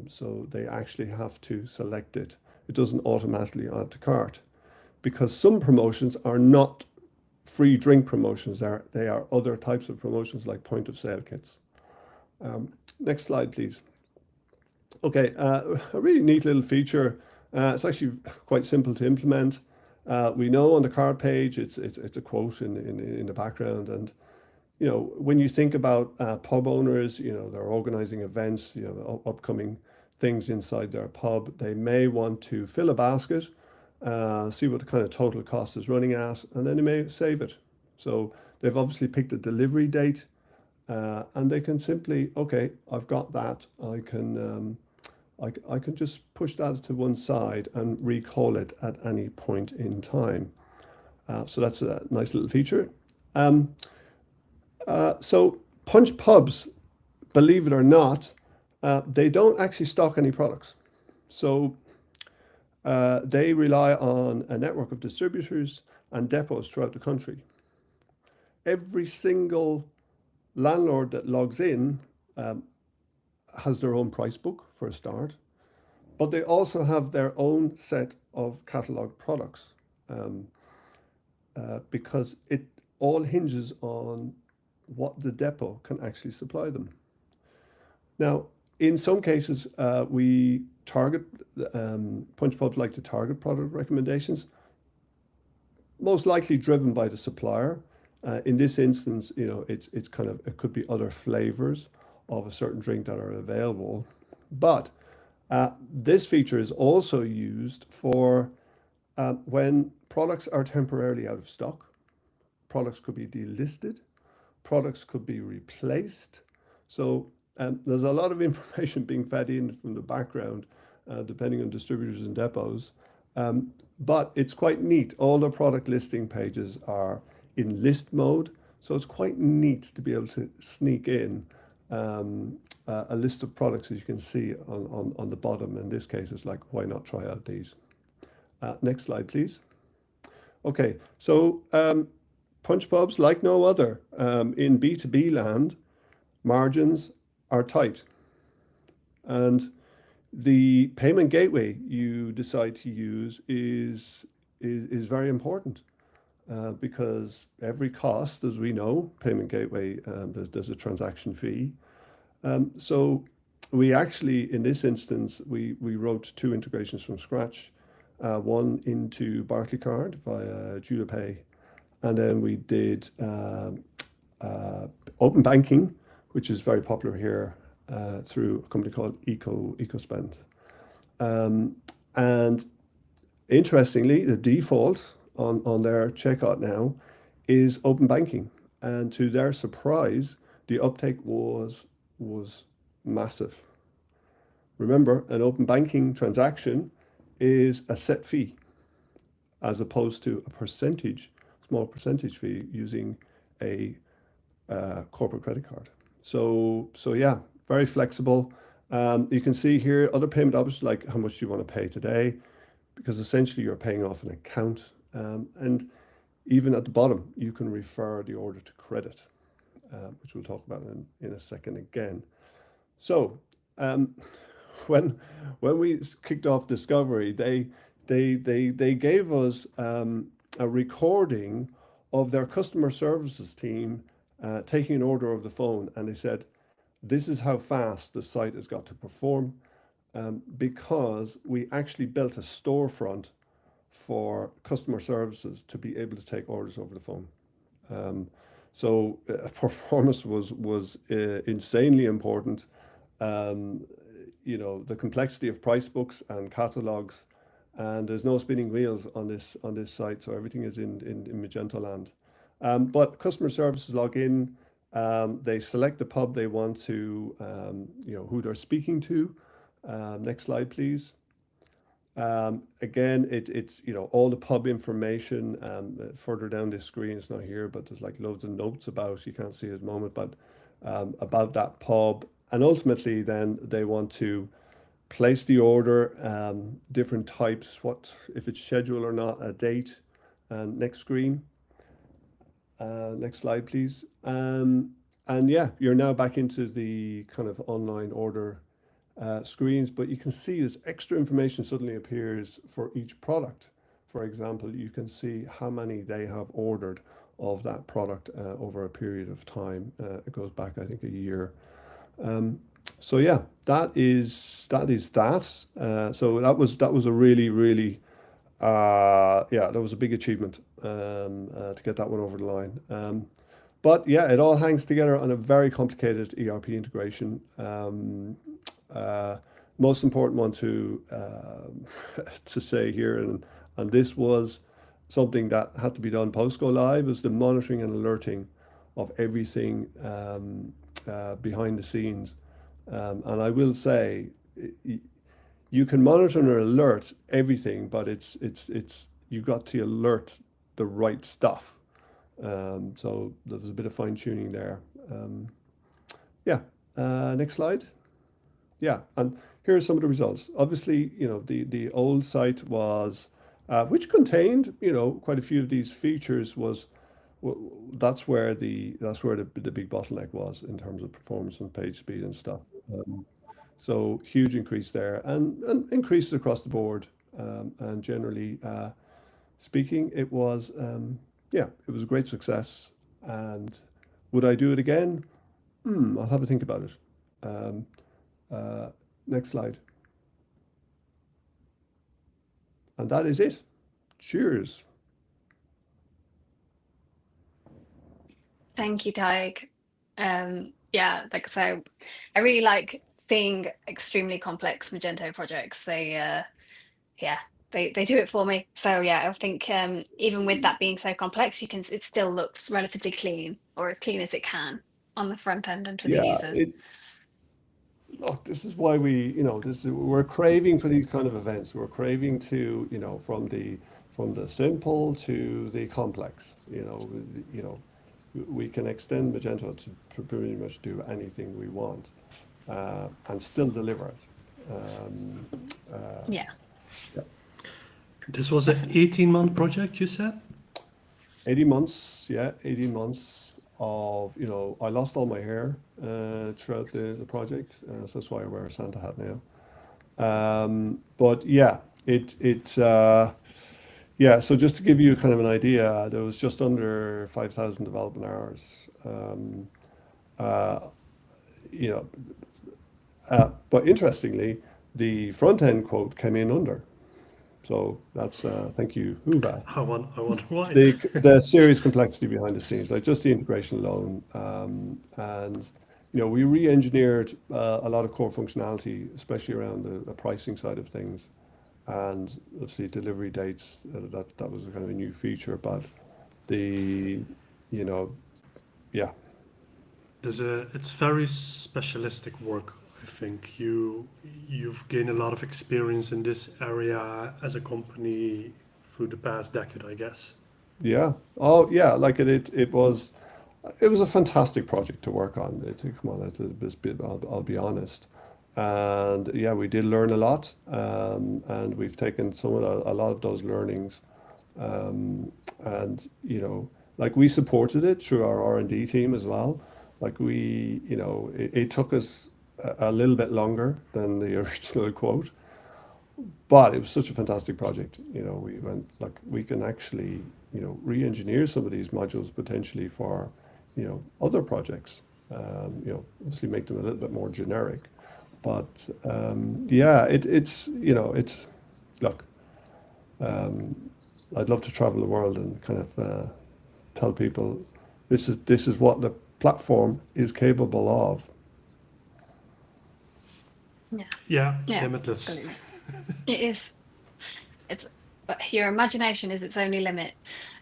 E: So they actually have to select it. It doesn't automatically add to cart, because some promotions are not free drink promotions. They are other types of promotions like point of sale kits. Next slide, please. Okay, a really neat little feature. It's actually quite simple to implement. We know on the cart page, it's a quote in the background, and when you think about pub owners, they're organizing events, upcoming things inside their pub. They may want to fill a basket, see what the kind of total cost is running at, and then they may save it. So they've obviously picked a delivery date, and they can simply, okay, I've got that. I can just push that to one side and recall it at any point in time. So that's a nice little feature. So Punch Pubs, believe it or not, they don't actually stock any products. So they rely on a network of distributors and depots throughout the country. Every single landlord that logs in has their own price book for a start, but they also have their own set of catalog products, because it all hinges on what the depot can actually supply them. Now, in some cases, we target, Punch Pubs like to target product recommendations, most likely driven by the supplier. In this instance, it's kind of, it could be other flavors of a certain drink that are available. But this feature is also used for when products are temporarily out of stock. Products could be delisted, products could be replaced. So there's a lot of information being fed in from the background, depending on distributors and depots. But it's quite neat. All the product listing pages are in list mode. So it's quite neat to be able to sneak in a list of products, as you can see on the bottom. In this case, it's like, why not try out these? Next slide, please. Okay, so Punch Pubs, like no other, in B2B land, margins are tight. And the payment gateway you decide to use is very important, because every cost, as we know, payment gateway, there's a transaction fee. So we actually, in this instance, we wrote 2 integrations from scratch, one into Barclaycard via JudoPay, and then we did open banking, which is very popular here, through a company called EcoSpend. And interestingly, the default on their checkout now is open banking, and to their surprise, the uptake was massive. Remember, an open banking transaction is a set fee, as opposed to a small percentage fee using a corporate credit card. So yeah, very flexible. You can see here other payment options like how much do you want to pay today, because essentially you're paying off an account. And even at the bottom, you can refer the order to credit, which we'll talk about in a second again. So when we kicked off Discovery, they gave us a recording of their customer services team taking an order over the phone, and they said, this is how fast the site has got to perform, because we actually built a storefront for customer services to be able to take orders over the phone. So performance was insanely important. The complexity of price books and catalogs, and there's no spinning wheels on this site, so everything is in Magento land. But customer services log in, they select the pub they want to, who they're speaking to. Next slide, please. Again, it's all the pub information further down this screen. It's not here, but there's like loads of notes about, you can't see it at the moment, but about that pub. And ultimately then they want to place the order, different types, what if it's scheduled or not, a date. Next screen. Next slide, please. And yeah, you're now back into the kind of online order screens, but you can see this extra information suddenly appears for each product. For example, you can see how many they have ordered of that product over a period of time. It goes back, I think, a year. So yeah, that is that. So that was a really that was a big achievement to get that one over the line. But yeah, it all hangs together on a very complicated ERP integration. Most important one to say here, and this was something that had to be done post go live, is the monitoring and alerting of everything behind the scenes. And I will say, you can monitor and alert everything, but it's you got to alert the right stuff. So there was a bit of fine tuning there. Next slide. Yeah, and here are some of the results. Obviously, the old site was, which contained, quite a few of these features, that's where the big bottleneck was in terms of performance and page speed and stuff. So huge increase there, and increases across the board. And generally speaking, it was it was a great success. And would I do it again? I'll have a think about it. Next slide. And that is it. Cheers.
A: Thank you, Tig. So I really like seeing extremely complex Magento projects. They do it for me. So yeah, I think even with that being so complex, it still looks relatively clean, or as clean as it can on the front end and for the users.
E: Look, this is why we're craving for these kind of events. We're craving to, from the simple to the complex. We can extend Magento to pretty much do anything we want, and still deliver it.
A: Yeah.
B: This was an 18-month project, you said?
E: 18 months, yeah, 18 months. of, you know, I lost all my hair throughout the project, so that's why I wear a Santa hat now. But yeah, yeah, so just to give you kind of an idea, there was just under 5,000 development hours. You know, but interestingly, the front end quote came in under. So that's thank you, Hyvä.
B: I wonder why.
E: The serious complexity behind the scenes, like just the integration alone, and you know, we re-engineered a lot of core functionality, especially around the pricing side of things, and obviously delivery dates. That was a kind of a new feature, but you know, yeah.
B: It's very specialistic work. I think you've gained a lot of experience in this area as a company through the past decade, I guess.
E: Yeah. Oh, yeah. Like it was a fantastic project to work on. Come on, I'll be honest. And yeah, we did learn a lot, and we've taken a lot of those learnings, and you know, like we supported it through our R&D team as well. Like you know, it took us a little bit longer than the original quote, but it was such a fantastic project. You know, we went like we can actually, you know, re-engineer some of these modules potentially for, you know, other projects. You know, obviously make them a little bit more generic, but yeah, it's you know, it's look. I'd love to travel the world and kind of tell people this is what the platform is capable of.
B: Yeah,
A: Yeah,
B: limitless.
A: absolutely. It is. It's your imagination is its only limit.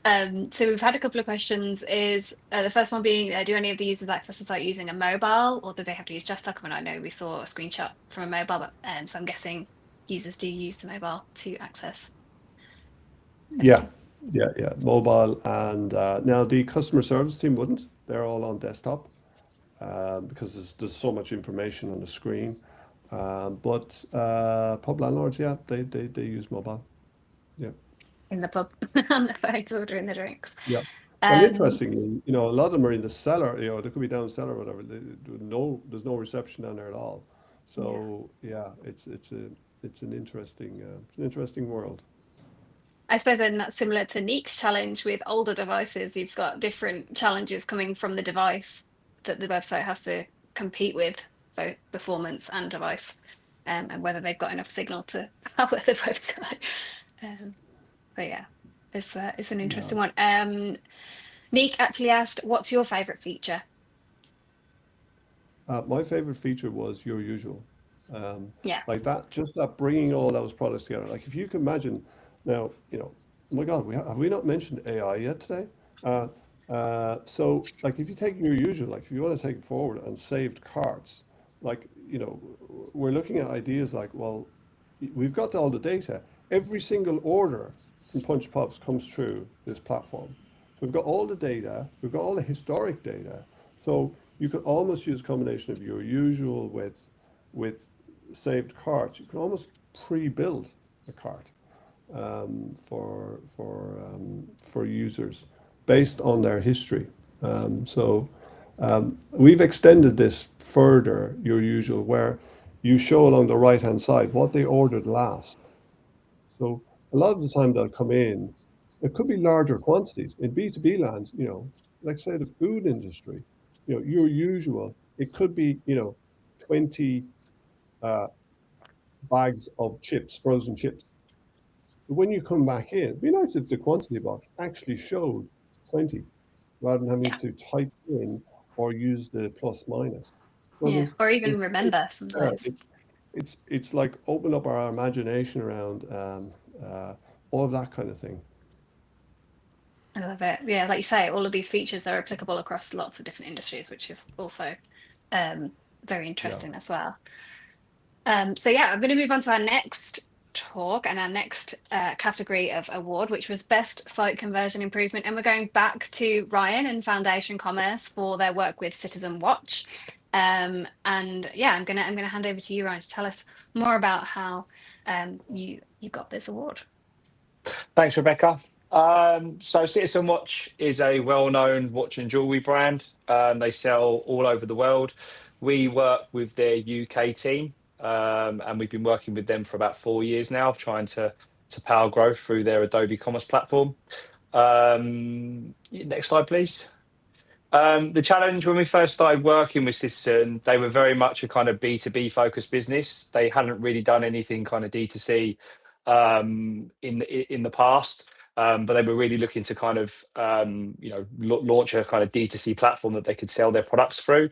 A: So we've had a couple of questions. Is the first one being, do any of the users access the site using a mobile, or do they have to use desktop? And I know we saw a screenshot from a mobile, but so I'm guessing users do use the mobile to access.
E: Yeah, mobile, and now the customer service team wouldn't. They're all on desktop because there's so much information on the screen. But pub landlords, yeah, they use mobile. Yeah.
A: In the pub on the phones ordering the drinks.
E: Yeah. And interestingly, you know, a lot of them are in the cellar. You know, they could be down cellar or whatever. There's no reception down there at all. So yeah, it's an interesting world.
A: I suppose then that's similar to Niek's challenge with older devices. You've got different challenges coming from the device that the website has to compete with, both performance and device, and whether they've got enough signal to power the website. But yeah, it's an interesting one. Niek actually asked, what's your favorite feature?
E: My favorite feature was your usual.
A: Yeah.
E: Like that, just that bringing all those products together. Like if you can imagine now, you know, oh my God, have we not mentioned AI yet today? So like if you take your usual, like if you want to take it forward and saved carts, like, you know, we're looking at ideas like, well, we've got all the data. Every single order from Punch Pubs comes through this platform. So we've got all the data, we've got all the historic data. So you could almost use a combination of your usual with saved carts. You can almost pre-build a cart for users based on their history. So we've extended this further, your usual, where you show along the right-hand side what they ordered last. So a lot of the time they'll come in, it could be larger quantities. In B2B land, you know, like say the food industry, you know, your usual, it could be, you know, 20 bags of chips, frozen chips. So when you come back in, it'd be nice if the quantity box actually showed 20 rather than having to type in or use the plus minus. So
A: or even remember sometimes.
E: It's like open up our imagination around all of that kind of thing.
A: I love it. Yeah, like you say, all of these features are applicable across lots of different industries, which is also very interesting as well. So yeah, I'm going to move on to our next talk and our next category of award, which was Best Site Conversion Improvement. And we're going back to Ryan and Foundation Commerce for their work with Citizen Watch. And yeah, I'm gonna hand over to you, Ryan, to tell us more about how you got this award.
C: Thanks, Rebecca. So Citizen Watch is a well-known watch and jewelry brand. They sell all over the world. We work with their UK team, and we've been working with them for about 4 years now, trying to power growth through their Adobe Commerce platform. Next slide, please. The challenge when we first started working with Citizen, they were very much a kind of B2B focused business. They hadn't really done anything kind of D2C in the past. But they were really looking to kind of launch a kind of D2C platform that they could sell their products through.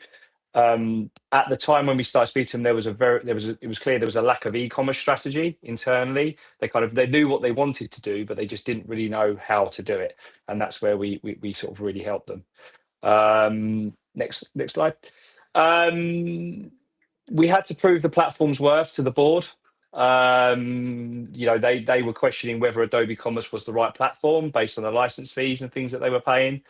C: At the time when we started speaking to them, it was clear there was a lack of e-commerce strategy internally. They knew what they wanted to do, but they just didn't really know how to do it, and that's where we sort of really helped them. Next slide. We had to prove the platform's worth to the board. They were questioning whether Adobe Commerce was the right platform based on the license fees and things that they were paying.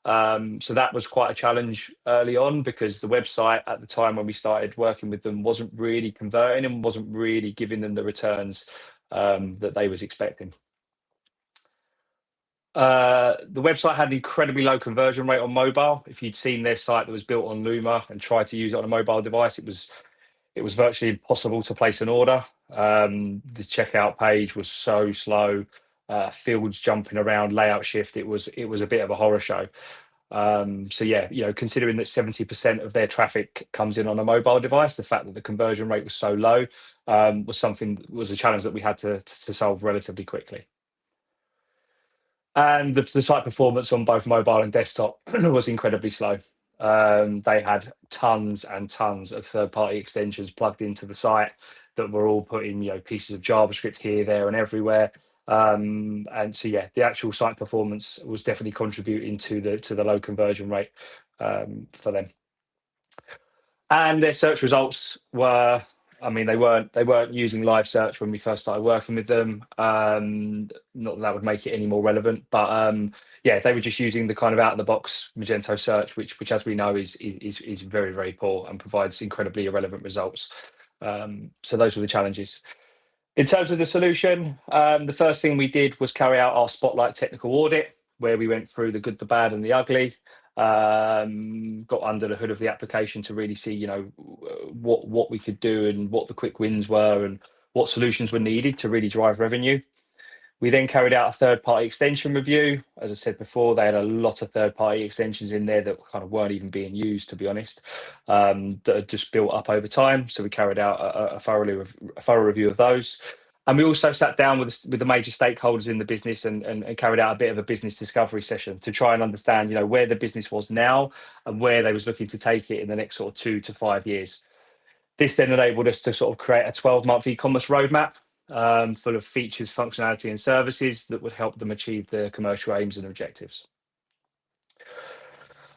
C: So that was quite a challenge early on, because the website at the time when we started working with them wasn't really converting and wasn't really giving them the returns that they was expecting. The website had an incredibly low conversion rate on mobile. If you'd seen their site that was built on Luma and tried to use it on a mobile device, it was virtually impossible to place an order. The checkout page was so slow, fields jumping around, layout shift. It was a bit of a horror show. So yeah, considering that 70% of their traffic comes in on a mobile device, the fact that the conversion rate was so low was a challenge that we had to solve relatively quickly. And the site performance on both mobile and desktop was incredibly slow. They had tons and tons of third-party extensions plugged into the site that were all putting pieces of JavaScript here, there, and everywhere. And so yeah, the actual site performance was definitely contributing to the low conversion rate for them. And their search results were, they weren't using live search when we first started working with them. Not that would make it any more relevant, but yeah, they were just using the kind of out of the box Magento search, which as we know is very, very poor and provides incredibly irrelevant results. So those were the challenges. In terms of the solution, the first thing we did was carry out our Spotlight technical audit, where we went through the good, the bad, and the ugly. Got under the hood of the application to really see, what we could do and what the quick wins were and what solutions were needed to really drive revenue. We then carried out a third-party extension review. As I said before, they had a lot of third-party extensions in there that kind of weren't even being used, to be honest, that had just built up over time. So we carried out a thorough review of those. And we also sat down with the major stakeholders in the business and carried out a bit of a business discovery session to try and understand, where the business was now and where they was looking to take it in the next sort of 2 to 5 years. This then enabled us to sort of create a 12-month e-commerce roadmap full of features, functionality, and services that would help them achieve their commercial aims and objectives.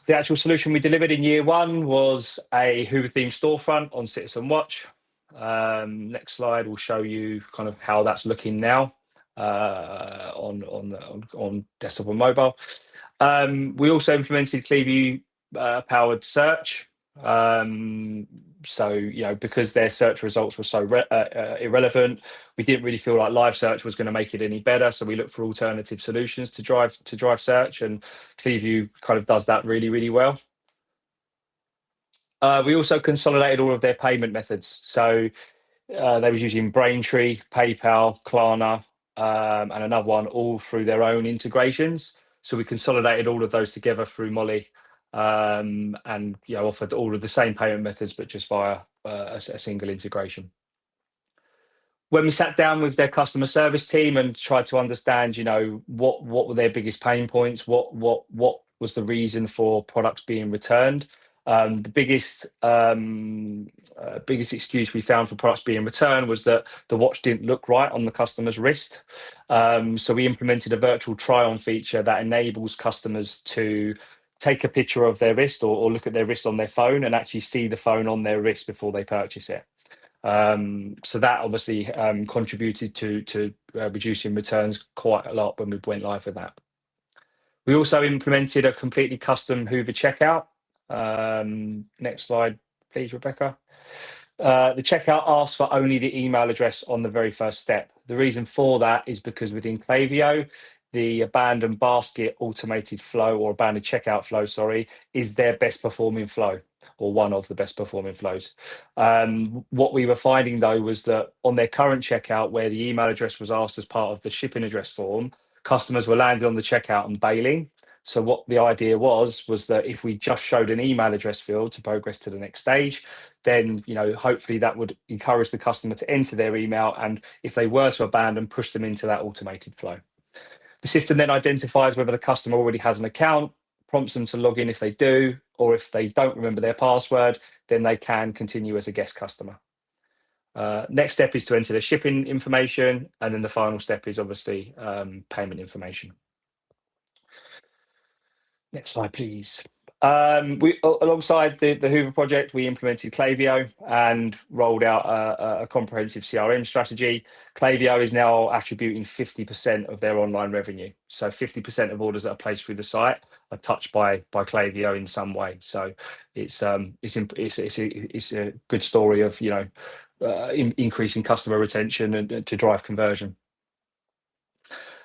C: The actual solution we delivered in year 1 was a Hyvä Theme storefront on Citizen Watch. Next slide will show you kind of how that's looking now on desktop and mobile. We also implemented Clearview powered search. So, because their search results were so irrelevant, we didn't really feel like live search was going to make it any better. So we looked for alternative solutions to drive search, and Clearview kind of does that really, really well. We also consolidated all of their payment methods. So they was using Braintree, PayPal, Klarna, and another one, all through their own integrations. So we consolidated all of those together through Mollie, and offered all of the same payment methods, but just via a single integration. When we sat down with their customer service team and tried to understand, what were their biggest pain points, what was the reason for products being returned, the biggest excuse we found for products being returned was that the watch didn't look right on the customer's wrist. So we implemented a virtual try-on feature that enables customers to take a picture of their wrist or look at their wrist on their phone and actually see the phone on their wrist before they purchase it. So that obviously contributed to reducing returns quite a lot when we went live with that. We also implemented a completely custom Hoover checkout. Next slide, please, Rebecca. The checkout asks for only the email address on the very first step. The reason for that is because within Klaviyo, the abandoned basket automated flow, or abandoned checkout flow, sorry, is their best performing flow, or one of the best performing flows. What we were finding though was that on their current checkout, where the email address was asked as part of the shipping address form, customers were landing on the checkout and bailing. So what the idea was that if we just showed an email address field to progress to the next stage, then hopefully that would encourage the customer to enter their email, and if they were to abandon, push them into that automated flow. The system then identifies whether the customer already has an account, prompts them to log in if they do, or if they don't remember their password, then they can continue as a guest customer. Next step is to enter the shipping information, and then the final step is obviously payment information. Next slide, please. Alongside the Hoover project, we implemented Klaviyo and rolled out a comprehensive CRM strategy. Klaviyo is now attributing 50% of their online revenue. So 50% of orders that are placed through the site are touched by Klaviyo in some way. So it's a good story of increasing customer retention and to drive conversion.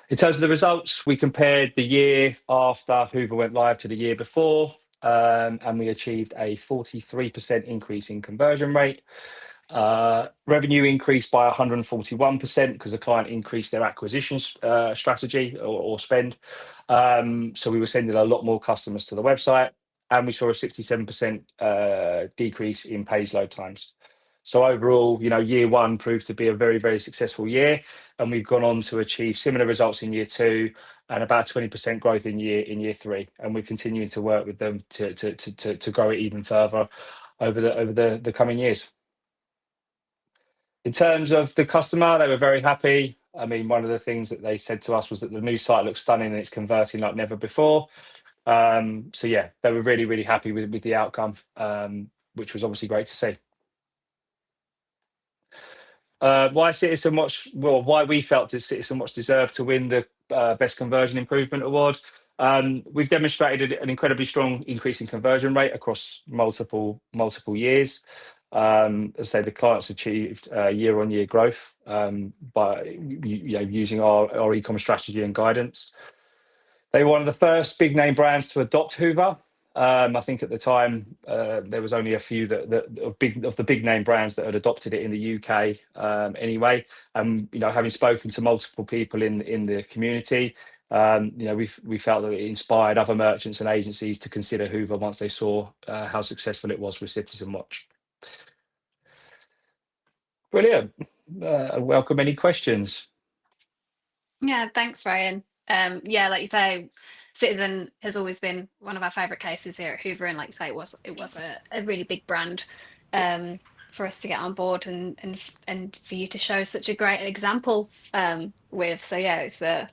C: In terms of the results, we compared the year after Hoover went live to the year before, and we achieved a 43% increase in conversion rate. Revenue increased by 141% because the client increased their acquisition strategy or spend. So we were sending a lot more customers to the website, and we saw a 67% decrease in page load times. So overall, year one proved to be a very, very successful year, and we've gone on to achieve similar results in year two and about 20% growth in year three. And we're continuing to work with them to grow it even further over the coming years. In terms of the customer, they were very happy. I mean, one of the things that they said to us was that the new site looks stunning and it's converting like never before. So yeah, they were really, really happy with the outcome, which was obviously great to see. Why we felt Citizen Watch deserved to win the Best Conversion Improvement Award. We've demonstrated an incredibly strong increase in conversion rate across multiple years. As I say, the clients achieved year-on-year growth by using our e-commerce strategy and guidance. They were one of the first big name brands to adopt Hoover. I think at the time there was only a few of the big name brands that had adopted it in the UK anyway. And having spoken to multiple people in the community, we felt that it inspired other merchants and agencies to consider Hoover once they saw how successful it was with Citizen Watch. Brilliant. Welcome any questions.
A: Yeah, thanks, Ryan. Yeah, like you say, Citizen has always been one of our favourite cases here at Hoover, and like you say, it was a really big brand for us to get on board and for you to show such a great example with. So yeah, it's a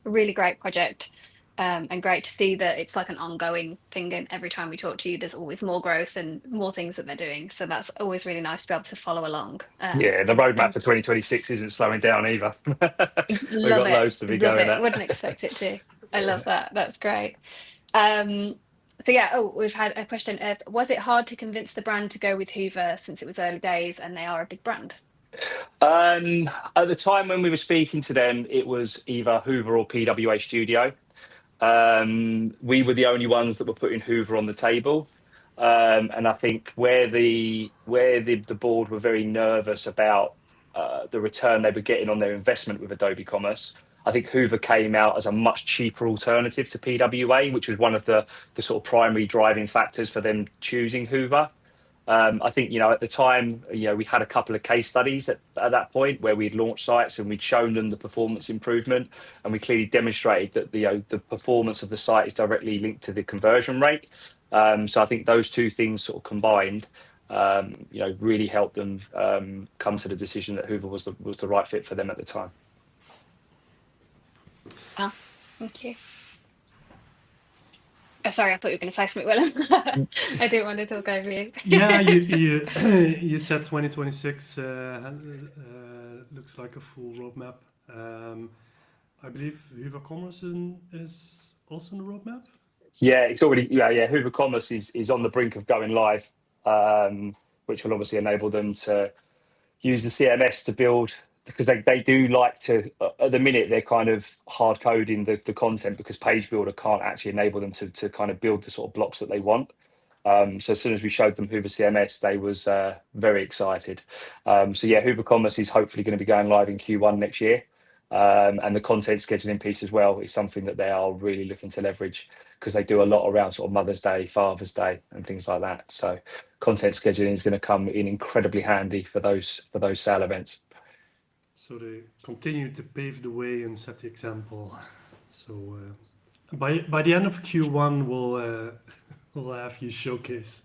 A: really great project. And great to see that it's like an ongoing thing, and every time we talk to you there's always more growth and more things that they're doing, so that's always really nice to be able to follow along.
C: Yeah, the roadmap for 2026 isn't slowing down either. We've got loads to be going at.
A: Wouldn't expect it to. I love that. That's great. So yeah, we've had a question. Was it hard to convince the brand to go with Hoover since it was early days and they are a big brand?
C: At the time when we were speaking to them, it was either Hoover or PWA Studio. We were the only ones that were putting Hoover on the table, and I think where the board were very nervous about the return they were getting on their investment with Adobe Commerce, I think Hoover came out as a much cheaper alternative to PWA, which was one of the sort of primary driving factors for them choosing Hoover. I think, at the time, we had a couple of case studies at that point where we'd launched sites and we'd shown them the performance improvement, and we clearly demonstrated that the performance of the site is directly linked to the conversion rate. So I think those two things sort of combined, really helped them come to the decision that Hoover was the right fit for them at the time.
A: Oh, thank you. Oh, sorry, I thought you were going to say something, Willem. I didn't want to talk over you.
B: Yeah, you said 2026 looks like a full roadmap. I believe Hyvä Commerce is also in the roadmap.
C: Yeah, it's already Hyvä Commerce is on the brink of going live, which will obviously enable them to use the CMS to build because they do like to, at the minute, they're kind of hard coding the content because Page Builder can't actually enable them to kind of build the sort of blocks that they want. So as soon as we showed them Hoover CMS, they was very excited. So yeah, Hoover Commerce is hopefully going to be going live in Q1 next year. And the content scheduling piece as well is something that they are really looking to leverage, because they do a lot around sort of Mother's Day, Father's Day, and things like that. So content scheduling is going to come in incredibly handy for those sale events.
B: So they continue to pave the way and set the example. So by the end of Q1, we'll have you showcase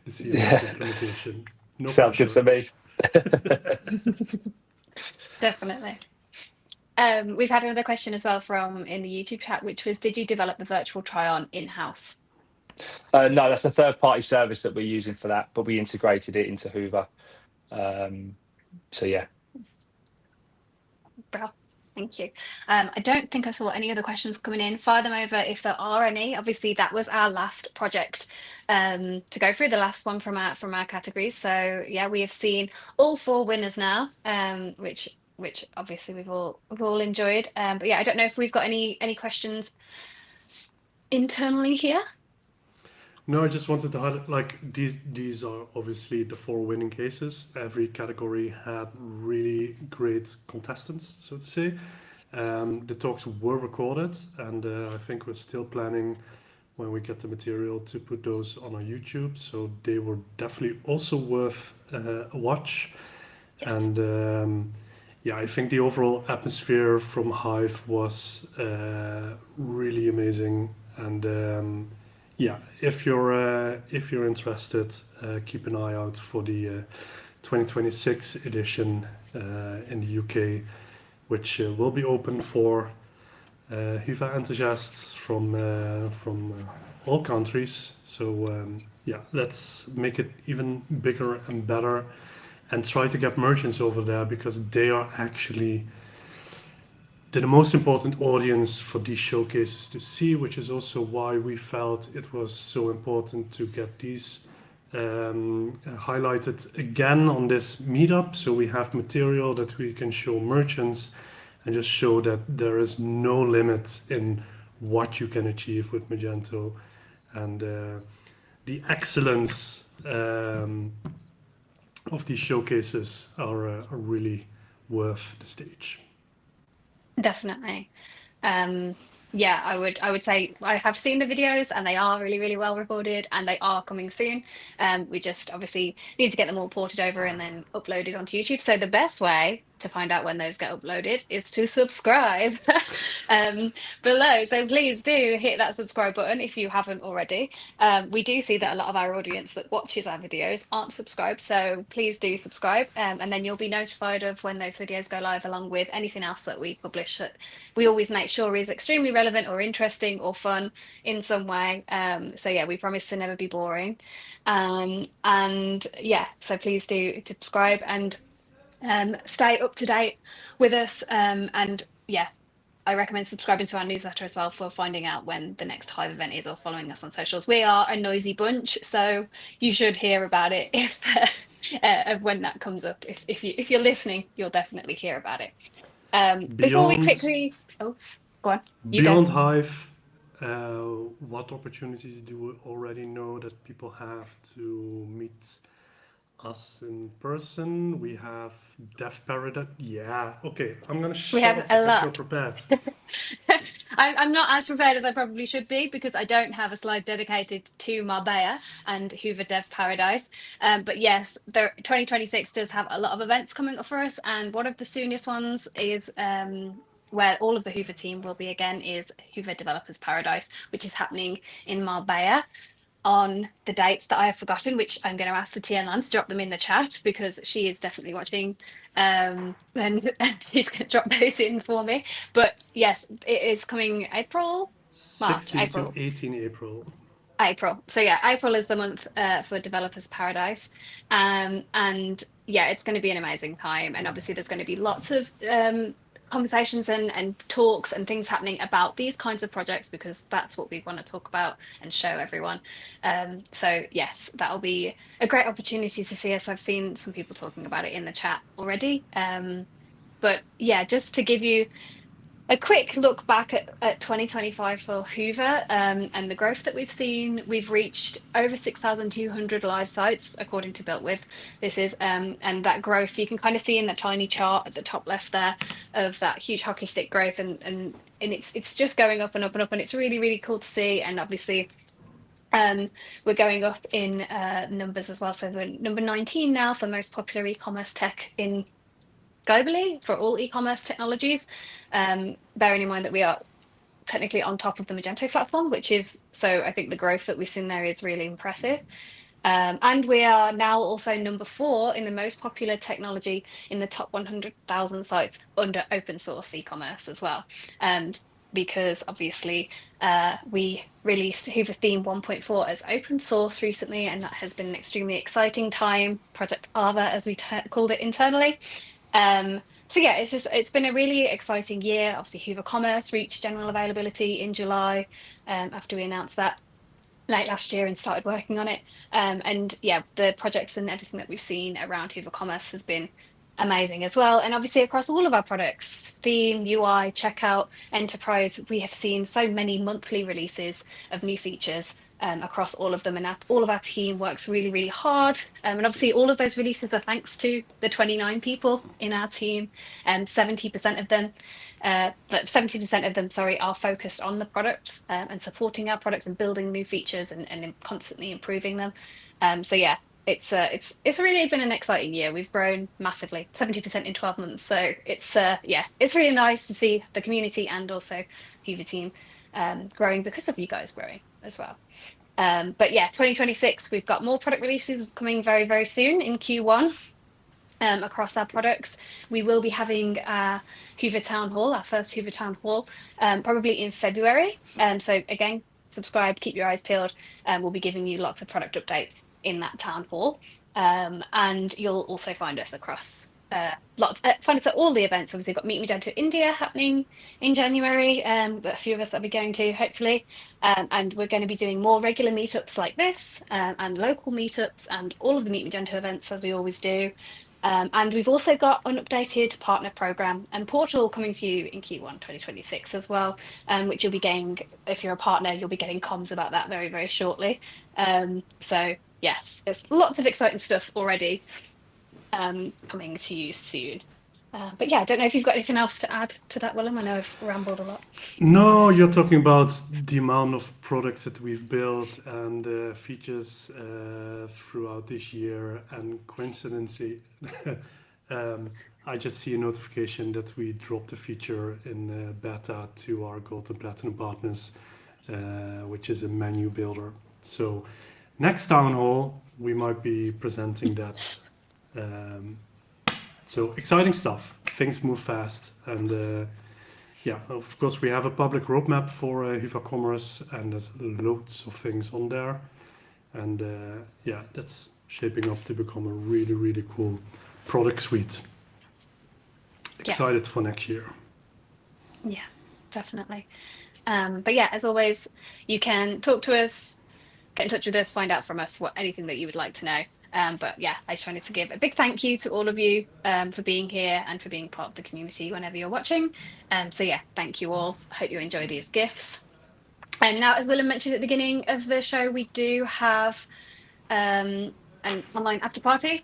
B: the CMS implementation. No
C: Sounds good to me.
A: Definitely. We've had another question as well from in the YouTube chat, which was, did you develop the virtual try-on in-house?
C: No, that's a third-party service that we're using for that, but we integrated it into Hoover. So yeah.
A: Bro, thank you. I don't think I saw any other questions coming in. Fire them over if there are any. Obviously, that was our last project to go through, the last one from our categories. So yeah, we have seen all 4 winners now, which obviously we've all enjoyed. But yeah, I don't know if we've got any questions internally here.
B: No, I just wanted to highlight, like, these are obviously the 4 winning cases. Every category had really great contestants, so to say. The talks were recorded, and I think we're still planning, when we get the material, to put those on our YouTube. So they were definitely also worth a watch.
A: Yes.
B: And yeah, I think the overall atmosphere from Hive was really amazing. And yeah, if you're interested, keep an eye out for the 2026 edition in the UK, which will be open for Hyvä enthusiasts from all countries. So yeah, let's make it even bigger and better, and try to get merchants over there, because they are actually the most important audience for these showcases to see, which is also why we felt it was so important to get these highlighted again on this meetup, so we have material that we can show merchants and just show that there is no limit in what you can achieve with Magento, and the excellence of these showcases are really worth the stage.
A: Definitely. Yeah, I would say I have seen the videos, and they are really, really well recorded, and they are coming soon. We just obviously need to get them all ported over and then uploaded onto YouTube. So the best way to find out when those get uploaded is to subscribe below. So please do hit that subscribe button if you haven't already. We do see that a lot of our audience that watches our videos aren't subscribed, so please do subscribe, and then you'll be notified of when those videos go live, along with anything else that we publish that we always make sure is extremely relevant or interesting or fun in some way. So yeah, we promise to never be boring. And yeah, so please do subscribe and stay up to date with us. And yeah, I recommend subscribing to our newsletter as well for finding out when the next Hive event is, or following us on socials. We are a noisy bunch, so you should hear about it if when that comes up. If you're listening, you'll definitely hear about it. Before we quickly, go on.
B: Beyond Hive, what opportunities do you already know that people have to meet us in person? We have Dev Paradise. Yeah, okay. I'm gonna shut up because you're prepared.
A: I'm not as prepared as I probably should be, because I don't have a slide dedicated to Marbella and Hoover Dev Paradise. But yes, 2026 does have a lot of events coming up for us, and one of the soonest ones is where all of the Hoover team will be again, is Hoover Developers Paradise, which is happening in Marbella on the dates that I have forgotten, which I'm going to ask for Tianlan to drop them in the chat, because she is definitely watching, and she's going to drop those in for me. But yes, it is coming April, March,
B: 16
A: April.
B: to 18 April.
A: April. So yeah, April is the month for Developers Paradise, and yeah, it's going to be an amazing time. And obviously, there's going to be lots of conversations and talks and things happening about these kinds of projects, because that's what we want to talk about and show everyone. So yes, that'll be a great opportunity to see us. I've seen some people talking about it in the chat already. But yeah, just to give you a quick look back at 2025 for Hoover and the growth that we've seen. We've reached over 6,200 live sites, according to Built With. This is, and that growth you can kind of see in the tiny chart at the top left there of that huge hockey stick growth, and it's just going up and up and up, and it's really, really cool to see. And obviously, we're going up in numbers as well. So we're number 19 now for most popular e-commerce tech in globally for all e-commerce technologies, bearing in mind that we are technically on top of the Magento platform, which is, so I think the growth that we've seen there is really impressive. And we are now also number 4 in the most popular technology in the top 100,000 sites under open source e-commerce as well. Because obviously we released Hyvä Theme 1.4 as open source recently, and that has been an extremely exciting time, Project Ava as we called it internally. So yeah, it's been a really exciting year. Obviously, Hyvä Commerce reached general availability in July after we announced that late last year and started working on it. And yeah, the projects and everything that we've seen around Hyvä Commerce has been amazing as well. And obviously across all of our products, theme, UI, checkout, enterprise, we have seen so many monthly releases of new features across all of them, and all of our team works really, really hard. And obviously all of those releases are thanks to the 29 people in our team, and 70% of them, are focused on the products and supporting our products and building new features and constantly improving them. So yeah, it's really been an exciting year. We've grown massively, 70% in 12 months. So it's really nice to see the community and also Hyvä team growing because of you guys growing as well. But yeah, 2026, we've got more product releases coming very, very soon in Q1 across our products. We will be having our Hyvä Town Hall, our first Hyvä Town Hall, probably in February. So again, subscribe, keep your eyes peeled. We'll be giving you lots of product updates in that town hall. And you'll also find us across find us at all the events. Obviously, we've got Meet Magento India happening in January, that a few of us will be going to, hopefully. And we're going to be doing more regular meetups like this, and local meetups, and all of the Meet Magento events, as we always do. And we've also got an updated partner program and portal coming to you in Q1 2026 as well, which you'll be getting, if you're a partner, you'll be getting comms about that very, very shortly. So yes, there's lots of exciting stuff already coming to you soon. But yeah, I don't know if you've got anything else to add to that, Willem. I know I've rambled a lot.
B: No, you're talking about the amount of products that we've built and features throughout this year, and coincidentally, I just see a notification that we dropped a feature in beta to our Gold and Platinum partners, which is a menu builder. So next town hall, we might be presenting that. So exciting stuff. Things move fast, and yeah, of course we have a public roadmap for Hyvä Commerce, and there's loads of things on there, and yeah, that's shaping up to become a really, really cool product suite. Excited for next year.
A: Yeah, definitely. But yeah, as always, you can talk to us, get in touch with us, find out from us anything that you would like to know. But yeah, I just wanted to give a big thank you to all of you for being here and for being part of the community whenever you're watching. So yeah, thank you all. I hope you enjoy these gifts. And now, as Willem mentioned at the beginning of the show, we do have an online after party,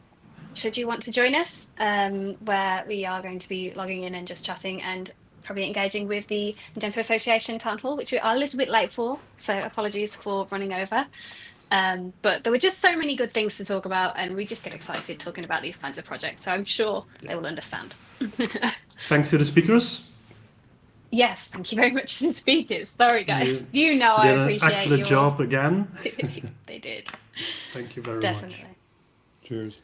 A: should you want to join us, where we are going to be logging in and just chatting and probably engaging with the Magento Association Town Hall, which we are a little bit late for, so apologies for running over. But there were just so many good things to talk about, and we just get excited talking about these kinds of projects, so I'm sure they will understand.
B: Thanks to the speakers.
A: Yes, thank you very much to the speakers. Sorry guys, you know I appreciate
B: excellent job again.
A: They did.
B: Thank you very
A: Definitely.
B: much.
E: Cheers.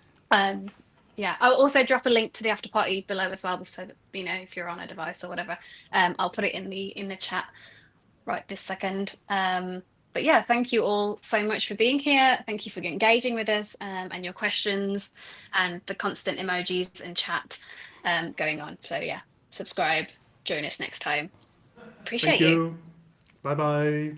A: Yeah, I'll also drop a link to the after party below as well, so that you know if you're on a device or whatever. I'll put it in the chat right this second. But yeah, thank you all so much for being here. Thank you for engaging with us and your questions and the constant emojis and chat going on. So yeah, subscribe, join us next time. Appreciate
B: you. Bye bye.